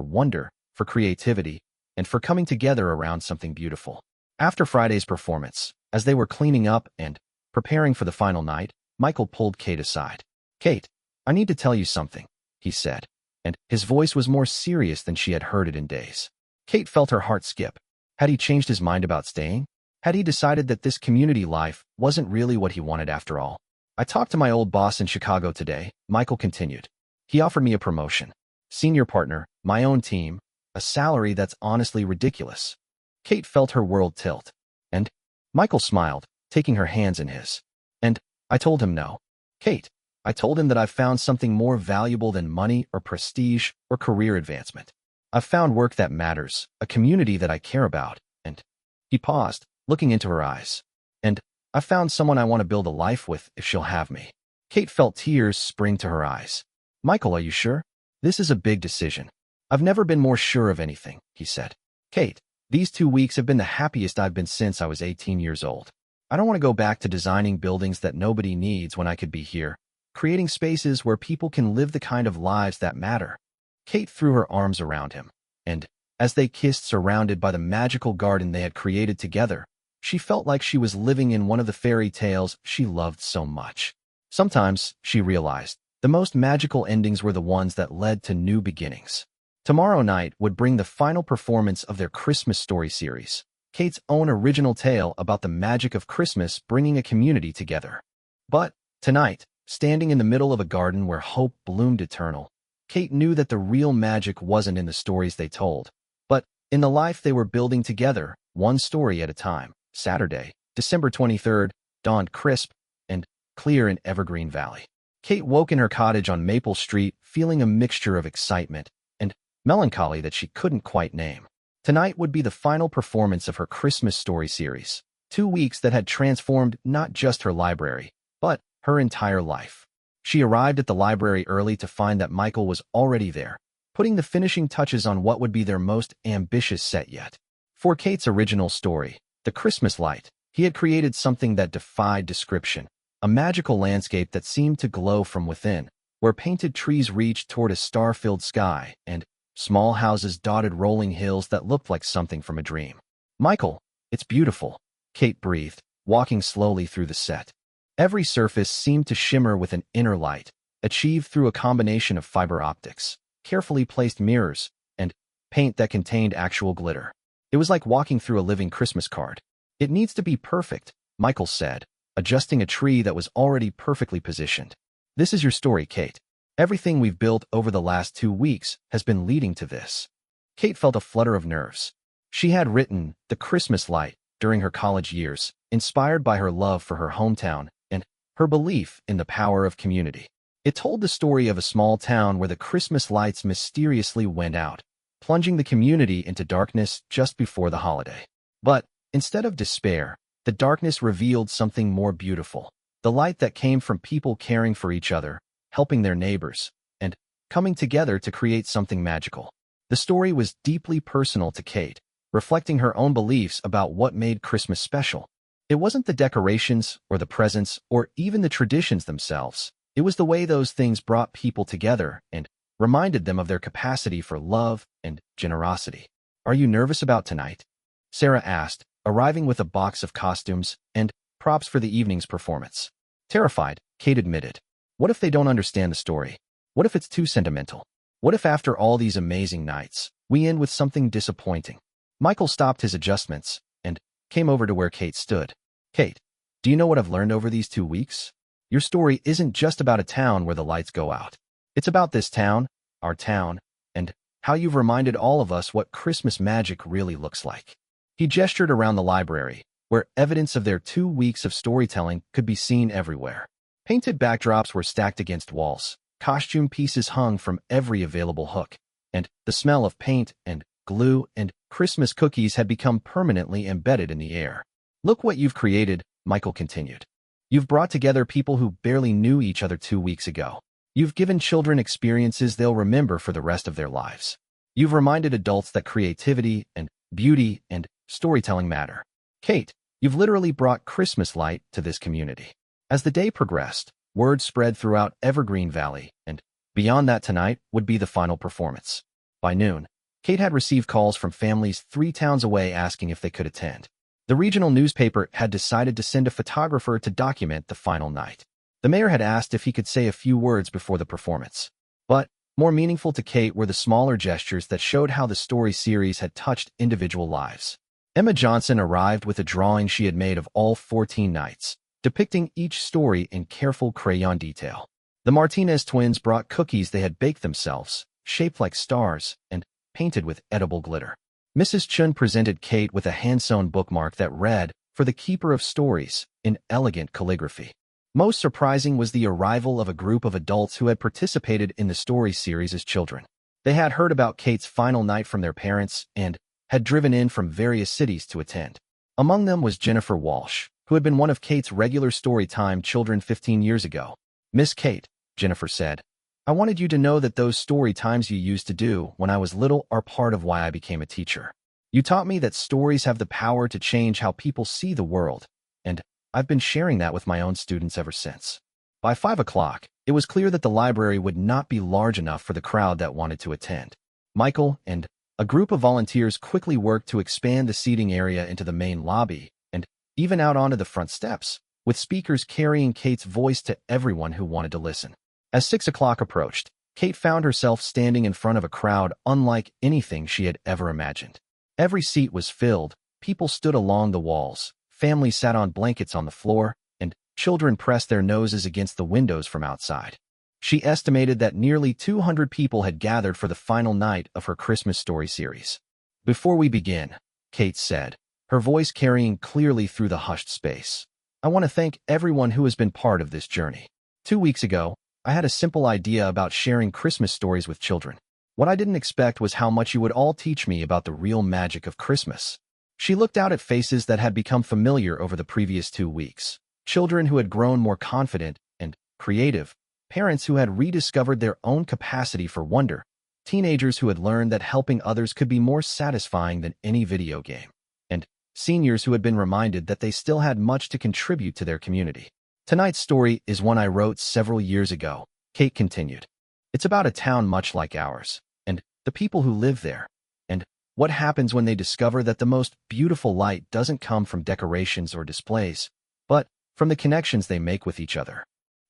wonder, for creativity, and for coming together around something beautiful. After Friday's performance, as they were cleaning up and preparing for the final night, Michael pulled Kate aside. "Kate, I need to tell you something," he said, and his voice was more serious than she had heard it in days. Kate felt her heart skip. Had he changed his mind about staying? Had he decided that this community life wasn't really what he wanted after all? "I talked to my old boss in Chicago today," Michael continued. "He offered me a promotion. Senior partner, my own team, a salary that's honestly ridiculous." Kate felt her world tilt. "And?" Michael smiled, taking her hands in his. "And I told him no. Kate, I told him that I've found something more valuable than money or prestige or career advancement. I've found work that matters, a community that I care about, and..." He paused, looking into her eyes. "And I found someone I want to build a life with if she'll have me." Kate felt tears spring to her eyes. "Michael, are you sure? This is a big decision." "I've never been more sure of anything," he said. "Kate, these 2 weeks have been the happiest I've been since I was 18 years old. I don't want to go back to designing buildings that nobody needs when I could be here, creating spaces where people can live the kind of lives that matter." Kate threw her arms around him, and as they kissed surrounded by the magical garden they had created together, she felt like she was living in one of the fairy tales she loved so much. Sometimes, she realized, the most magical endings were the ones that led to new beginnings. Tomorrow night would bring the final performance of their Christmas story series, Kate's own original tale about the magic of Christmas bringing a community together. But tonight, standing in the middle of a garden where hope bloomed eternal, Kate knew that the real magic wasn't in the stories they told, but in the life they were building together, one story at a time. Saturday, December 23rd, dawned crisp and clear in Evergreen Valley. Kate woke in her cottage on Maple Street feeling a mixture of excitement and melancholy that she couldn't quite name. Tonight would be the final performance of her Christmas story series, 2 weeks that had transformed not just her library, but her entire life. She arrived at the library early to find that Michael was already there, putting the finishing touches on what would be their most ambitious set yet. For Kate's original story, The Christmas Light, he had created something that defied description, a magical landscape that seemed to glow from within, where painted trees reached toward a star-filled sky and small houses dotted rolling hills that looked like something from a dream. Michael, it's beautiful, Kate breathed, walking slowly through the set. Every surface seemed to shimmer with an inner light, achieved through a combination of fiber optics, carefully placed mirrors, and paint that contained actual glitter. It was like walking through a living Christmas card. It needs to be perfect, Michael said, adjusting a tree that was already perfectly positioned. This is your story, Kate. Everything we've built over the last 2 weeks has been leading to this. Kate felt a flutter of nerves. She had written The Christmas Light during her college years, inspired by her love for her hometown and her belief in the power of community. It told the story of a small town where the Christmas lights mysteriously went out, plunging the community into darkness just before the holiday. But instead of despair, the darkness revealed something more beautiful, the light that came from people caring for each other, helping their neighbors, and coming together to create something magical. The story was deeply personal to Kate, reflecting her own beliefs about what made Christmas special. It wasn't the decorations or the presents or even the traditions themselves. It was the way those things brought people together and reminded them of their capacity for love and generosity. Are you nervous about tonight? Sarah asked, arriving with a box of costumes and props for the evening's performance. Terrified, Kate admitted. What if they don't understand the story? What if it's too sentimental? What if after all these amazing nights, we end with something disappointing? Michael stopped his adjustments and came over to where Kate stood. Kate, do you know what I've learned over these 2 weeks? Your story isn't just about a town where the lights go out. It's about this town, our town, and how you've reminded all of us what Christmas magic really looks like. He gestured around the library, where evidence of their 2 weeks of storytelling could be seen everywhere. Painted backdrops were stacked against walls, costume pieces hung from every available hook, and the smell of paint and glue and Christmas cookies had become permanently embedded in the air. Look what you've created, Michael continued. You've brought together people who barely knew each other 2 weeks ago. You've given children experiences they'll remember for the rest of their lives. You've reminded adults that creativity and beauty and storytelling matter. Kate, you've literally brought Christmas light to this community. As the day progressed, word spread throughout Evergreen Valley, and beyond that tonight would be the final performance. By noon, Kate had received calls from families 3 towns away asking if they could attend. The regional newspaper had decided to send a photographer to document the final night. The mayor had asked if he could say a few words before the performance. But more meaningful to Kate were the smaller gestures that showed how the story series had touched individual lives. Emma Johnson arrived with a drawing she had made of all 14 nights, depicting each story in careful crayon detail. The Martinez twins brought cookies they had baked themselves, shaped like stars, and painted with edible glitter. Mrs. Chun presented Kate with a hand-sewn bookmark that read, "For the Keeper of Stories," in elegant calligraphy. Most surprising was the arrival of a group of adults who had participated in the story series as children. They had heard about Kate's final night from their parents and had driven in from various cities to attend. Among them was Jennifer Walsh, who had been one of Kate's regular story time children 15 years ago. "Miss Kate," Jennifer said, "I wanted you to know that those story times you used to do when I was little are part of why I became a teacher. You taught me that stories have the power to change how people see the world, and I've been sharing that with my own students ever since." By 5 o'clock, it was clear that the library would not be large enough for the crowd that wanted to attend. Michael and a group of volunteers quickly worked to expand the seating area into the main lobby and even out onto the front steps, with speakers carrying Kate's voice to everyone who wanted to listen. As 6 o'clock approached, Kate found herself standing in front of a crowd unlike anything she had ever imagined. Every seat was filled, people stood along the walls, families sat on blankets on the floor, and children pressed their noses against the windows from outside. She estimated that nearly 200 people had gathered for the final night of her Christmas story series. "Before we begin," Kate said, her voice carrying clearly through the hushed space, "I want to thank everyone who has been part of this journey. 2 weeks ago, I had a simple idea about sharing Christmas stories with children. What I didn't expect was how much you would all teach me about the real magic of Christmas." She looked out at faces that had become familiar over the previous 2 weeks, children who had grown more confident and creative, parents who had rediscovered their own capacity for wonder, teenagers who had learned that helping others could be more satisfying than any video game, and seniors who had been reminded that they still had much to contribute to their community. Tonight's story is one I wrote several years ago, Kate continued. It's about a town much like ours, and the people who live there, and what happens when they discover that the most beautiful light doesn't come from decorations or displays, but from the connections they make with each other.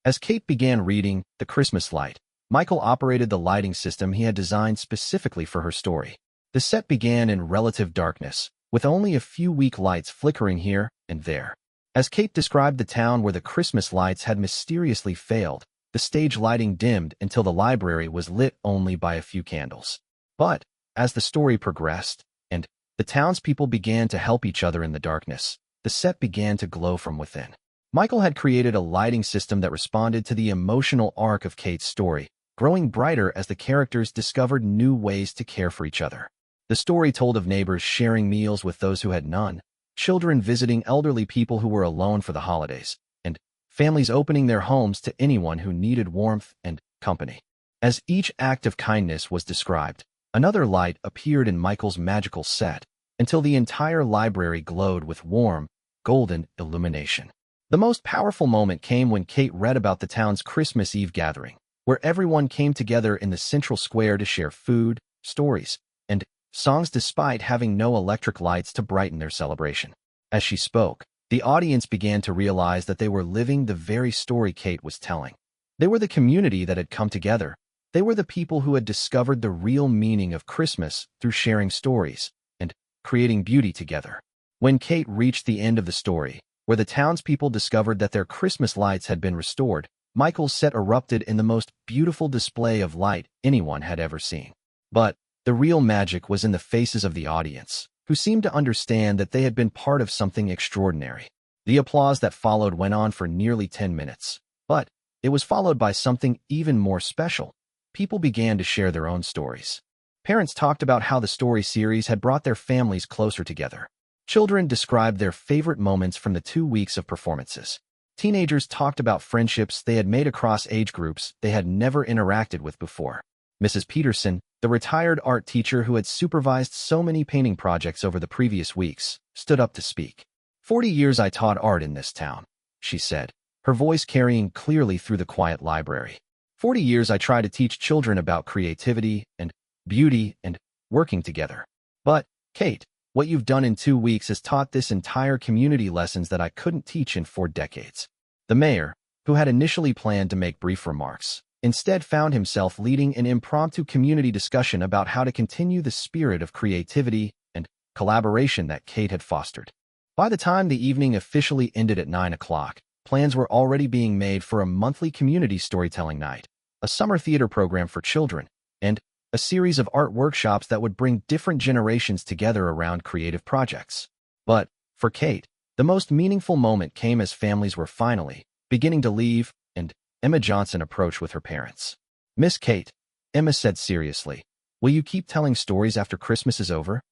As Kate began reading The Christmas Light, Michael operated the lighting system he had designed specifically for her story. The set began in relative darkness, with only a few weak lights flickering here and there. As Kate described the town where the Christmas lights had mysteriously failed, the stage lighting dimmed until the library was lit only by a few candles. But as the story progressed, and the townspeople began to help each other in the darkness, the set began to glow from within. Michael had created a lighting system that responded to the emotional arc of Kate's story, growing brighter as the characters discovered new ways to care for each other. The story told of neighbors sharing meals with those who had none, children visiting elderly people who were alone for the holidays, and families opening their homes to anyone who needed warmth and company. As each act of kindness was described, another light appeared in Michael's magical set, until the entire library glowed with warm, golden illumination. The most powerful moment came when Kate read about the town's Christmas Eve gathering, where everyone came together in the central square to share food, stories, and songs despite having no electric lights to brighten their celebration. As she spoke, the audience began to realize that they were living the very story Kate was telling. They were the community that had come together. They were the people who had discovered the real meaning of Christmas through sharing stories and creating beauty together. When Kate reached the end of the story, where the townspeople discovered that their Christmas lights had been restored, Michael's set erupted in the most beautiful display of light anyone had ever seen. But the real magic was in the faces of the audience, who seemed to understand that they had been part of something extraordinary. The applause that followed went on for nearly 10 minutes, but it was followed by something even more special. People began to share their own stories. Parents talked about how the story series had brought their families closer together. Children described their favorite moments from the 2 weeks of performances. Teenagers talked about friendships they had made across age groups they had never interacted with before. Mrs. Peterson, the retired art teacher who had supervised so many painting projects over the previous weeks, stood up to speak. 40 years I taught art in this town, she said, her voice carrying clearly through the quiet library. 40 years I try to teach children about creativity and beauty and working together. But, Kate, what you've done in 2 weeks has taught this entire community lessons that I couldn't teach in 4 decades. The mayor, who had initially planned to make brief remarks, instead found himself leading an impromptu community discussion about how to continue the spirit of creativity and collaboration that Kate had fostered. By the time the evening officially ended at 9 o'clock, plans were already being made for a monthly community storytelling night, a summer theater program for children, and a series of art workshops that would bring different generations together around creative projects. But, for Kate, the most meaningful moment came as families were finally beginning to leave, and Emma Johnson approached with her parents. "Miss Kate," Emma said seriously, "will you keep telling stories after Christmas is over?"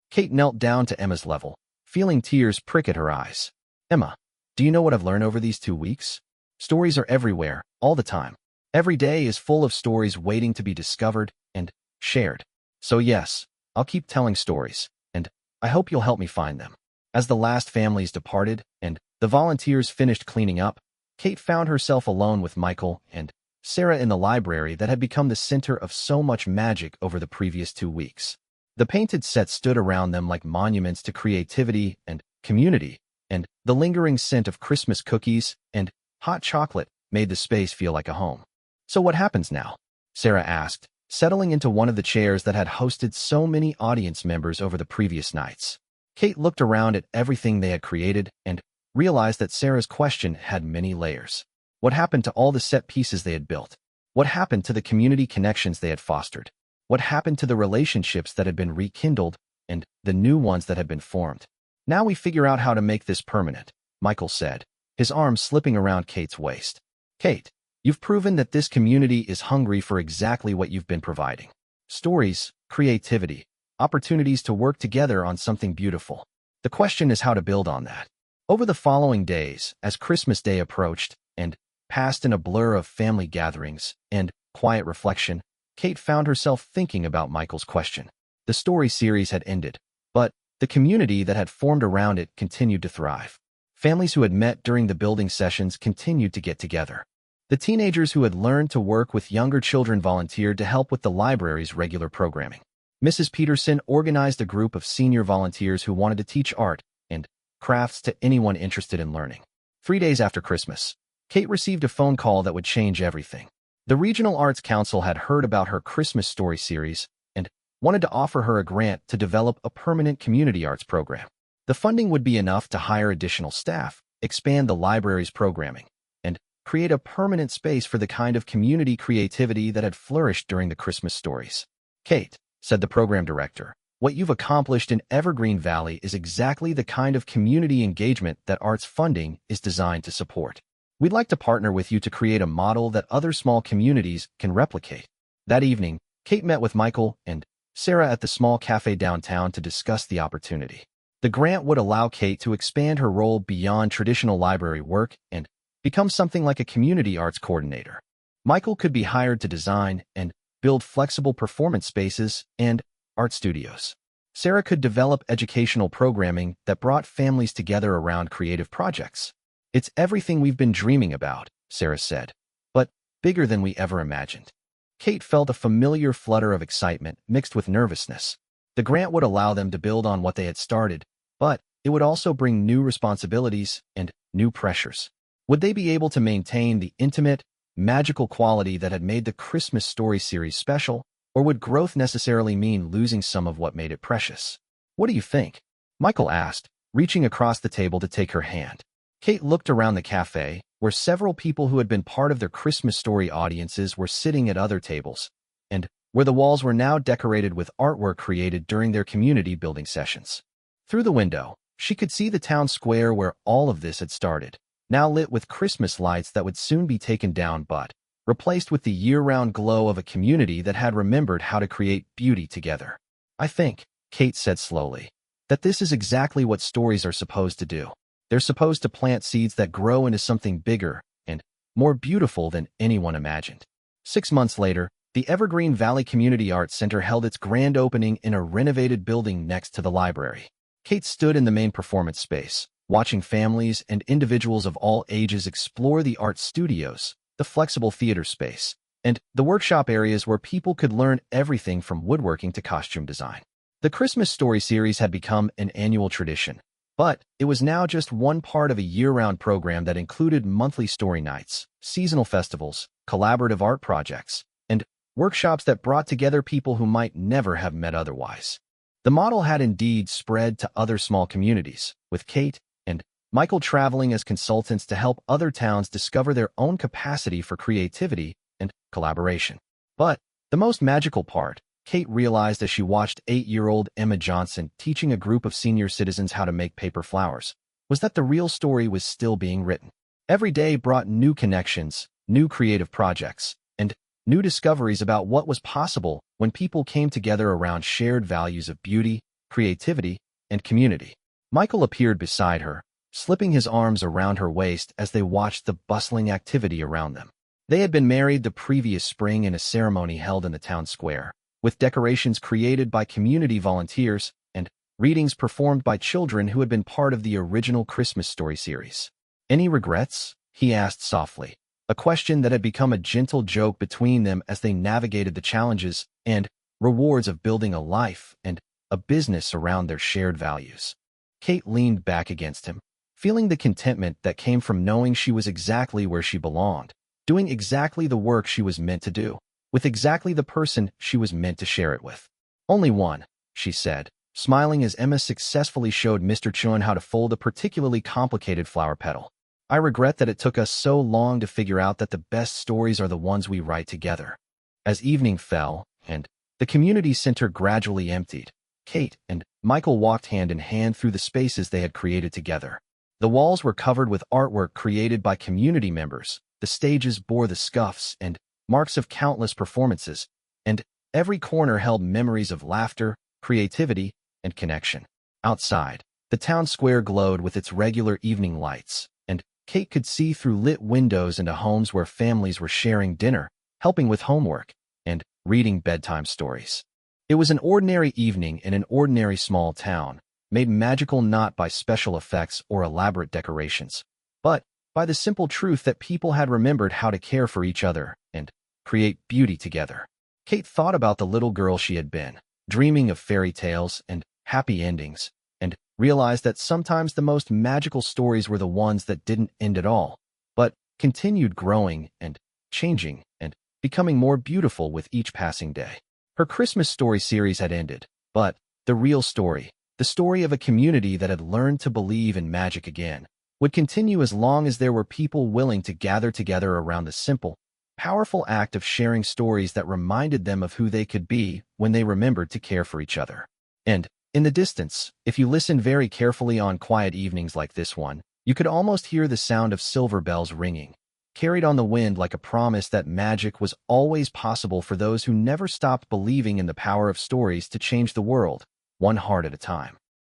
Kate knelt down to Emma's level, feeling tears prick at her eyes. "Emma, do you know what I've learned over these 2 weeks? Stories are everywhere, all the time. Every day is full of stories waiting to be discovered and shared. So yes, I'll keep telling stories, and I hope you'll help me find them." As the last families departed and the volunteers finished cleaning up, Kate found herself alone with Michael and Sarah in the library that had become the center of so much magic over the previous 2 weeks. The painted sets stood around them like monuments to creativity and community, and the lingering scent of Christmas cookies and hot chocolate made the space feel like a home. "So what happens now?" Sarah asked, settling into one of the chairs that had hosted so many audience members over the previous nights. Kate looked around at everything they had created and realized that Sarah's question had many layers. What happened to all the set pieces they had built? What happened to the community connections they had fostered? What happened to the relationships that had been rekindled and the new ones that had been formed? "Now we figure out how to make this permanent," Michael said, his arm slipping around Kate's waist. "Kate, you've proven that this community is hungry for exactly what you've been providing. Stories, creativity, opportunities to work together on something beautiful. The question is how to build on that." Over the following days, as Christmas Day approached, and passed in a blur of family gatherings and quiet reflection, Kate found herself thinking about Michael's question. The story series had ended, but the community that had formed around it continued to thrive. Families who had met during the building sessions continued to get together. The teenagers who had learned to work with younger children volunteered to help with the library's regular programming. Mrs. Peterson organized a group of senior volunteers who wanted to teach art and crafts to anyone interested in learning. 3 days after Christmas, Kate received a phone call that would change everything. The Regional Arts Council had heard about her Christmas story series and wanted to offer her a grant to develop a permanent community arts program. The funding would be enough to hire additional staff, expand the library's programming, and create a permanent space for the kind of community creativity that had flourished during the Christmas stories. "Kate," said the program director, "what you've accomplished in Evergreen Valley is exactly the kind of community engagement that arts funding is designed to support. We'd like to partner with you to create a model that other small communities can replicate." That evening, Kate met with Michael and Sarah at the small cafe downtown to discuss the opportunity. The grant would allow Kate to expand her role beyond traditional library work and become something like a community arts coordinator. Michael could be hired to design and build flexible performance spaces and art studios. Sarah could develop educational programming that brought families together around creative projects. "It's everything we've been dreaming about," Sarah said, "but bigger than we ever imagined." Kate felt a familiar flutter of excitement mixed with nervousness. The grant would allow them to build on what they had started, but it would also bring new responsibilities and new pressures. Would they be able to maintain the intimate, magical quality that had made the Christmas story series special, or would growth necessarily mean losing some of what made it precious? "What do you think?" Michael asked, reaching across the table to take her hand. Kate looked around the cafe, where several people who had been part of their Christmas story audiences were sitting at other tables, and where the walls were now decorated with artwork created during their community building sessions. Through the window, she could see the town square where all of this had started, now lit with Christmas lights that would soon be taken down but replaced with the year-round glow of a community that had remembered how to create beauty together. "I think," Kate said slowly, "that this is exactly what stories are supposed to do. They're supposed to plant seeds that grow into something bigger and more beautiful than anyone imagined." 6 months later, the Evergreen Valley Community Arts Center held its grand opening in a renovated building next to the library. Kate stood in the main performance space, watching families and individuals of all ages explore the art studios, the flexible theater space, and the workshop areas where people could learn everything from woodworking to costume design. The Christmas story series had become an annual tradition, but it was now just one part of a year-round program that included monthly story nights, seasonal festivals, collaborative art projects, and workshops that brought together people who might never have met otherwise. The model had indeed spread to other small communities, with Kate and Michael traveling as consultants to help other towns discover their own capacity for creativity and collaboration. But the most magical part, Kate realized as she watched 8-year-old Emma Johnson teaching a group of senior citizens how to make paper flowers, was that the real story was still being written. Every day brought new connections, new creative projects, and new discoveries about what was possible when people came together around shared values of beauty, creativity, and community. Michael appeared beside her, slipping his arms around her waist as they watched the bustling activity around them. They had been married the previous spring in a ceremony held in the town square, with decorations created by community volunteers and readings performed by children who had been part of the original Christmas story series. "Any regrets?" he asked softly, a question that had become a gentle joke between them as they navigated the challenges and rewards of building a life and a business around their shared values. Kate leaned back against him, feeling the contentment that came from knowing she was exactly where she belonged, doing exactly the work she was meant to do, with exactly the person she was meant to share it with. "Only one," she said, smiling as Emma successfully showed Mr. Chun how to fold a particularly complicated flower petal. "I regret that it took us so long to figure out that the best stories are the ones we write together." As evening fell and the community center gradually emptied, Kate and Michael walked hand in hand through the spaces they had created together. The walls were covered with artwork created by community members, the stages bore the scuffs and marks of countless performances, and every corner held memories of laughter, creativity, and connection. Outside, the town square glowed with its regular evening lights, and Kate could see through lit windows into homes where families were sharing dinner, helping with homework, and reading bedtime stories. It was an ordinary evening in an ordinary small town, made magical not by special effects or elaborate decorations, but by the simple truth that people had remembered how to care for each other and create beauty together. Kate thought about the little girl she had been, dreaming of fairy tales and happy endings, and realized that sometimes the most magical stories were the ones that didn't end at all, but continued growing and changing and becoming more beautiful with each passing day. Her Christmas story series had ended, but the real story, the story of a community that had learned to believe in magic again, would continue as long as there were people willing to gather together around the simple, powerful act of sharing stories that reminded them of who they could be when they remembered to care for each other. And in the distance, if you listened very carefully on quiet evenings like this one, you could almost hear the sound of silver bells ringing, carried on the wind like a promise that magic was always possible for those who never stopped believing in the power of stories to change the world, one heart at a time.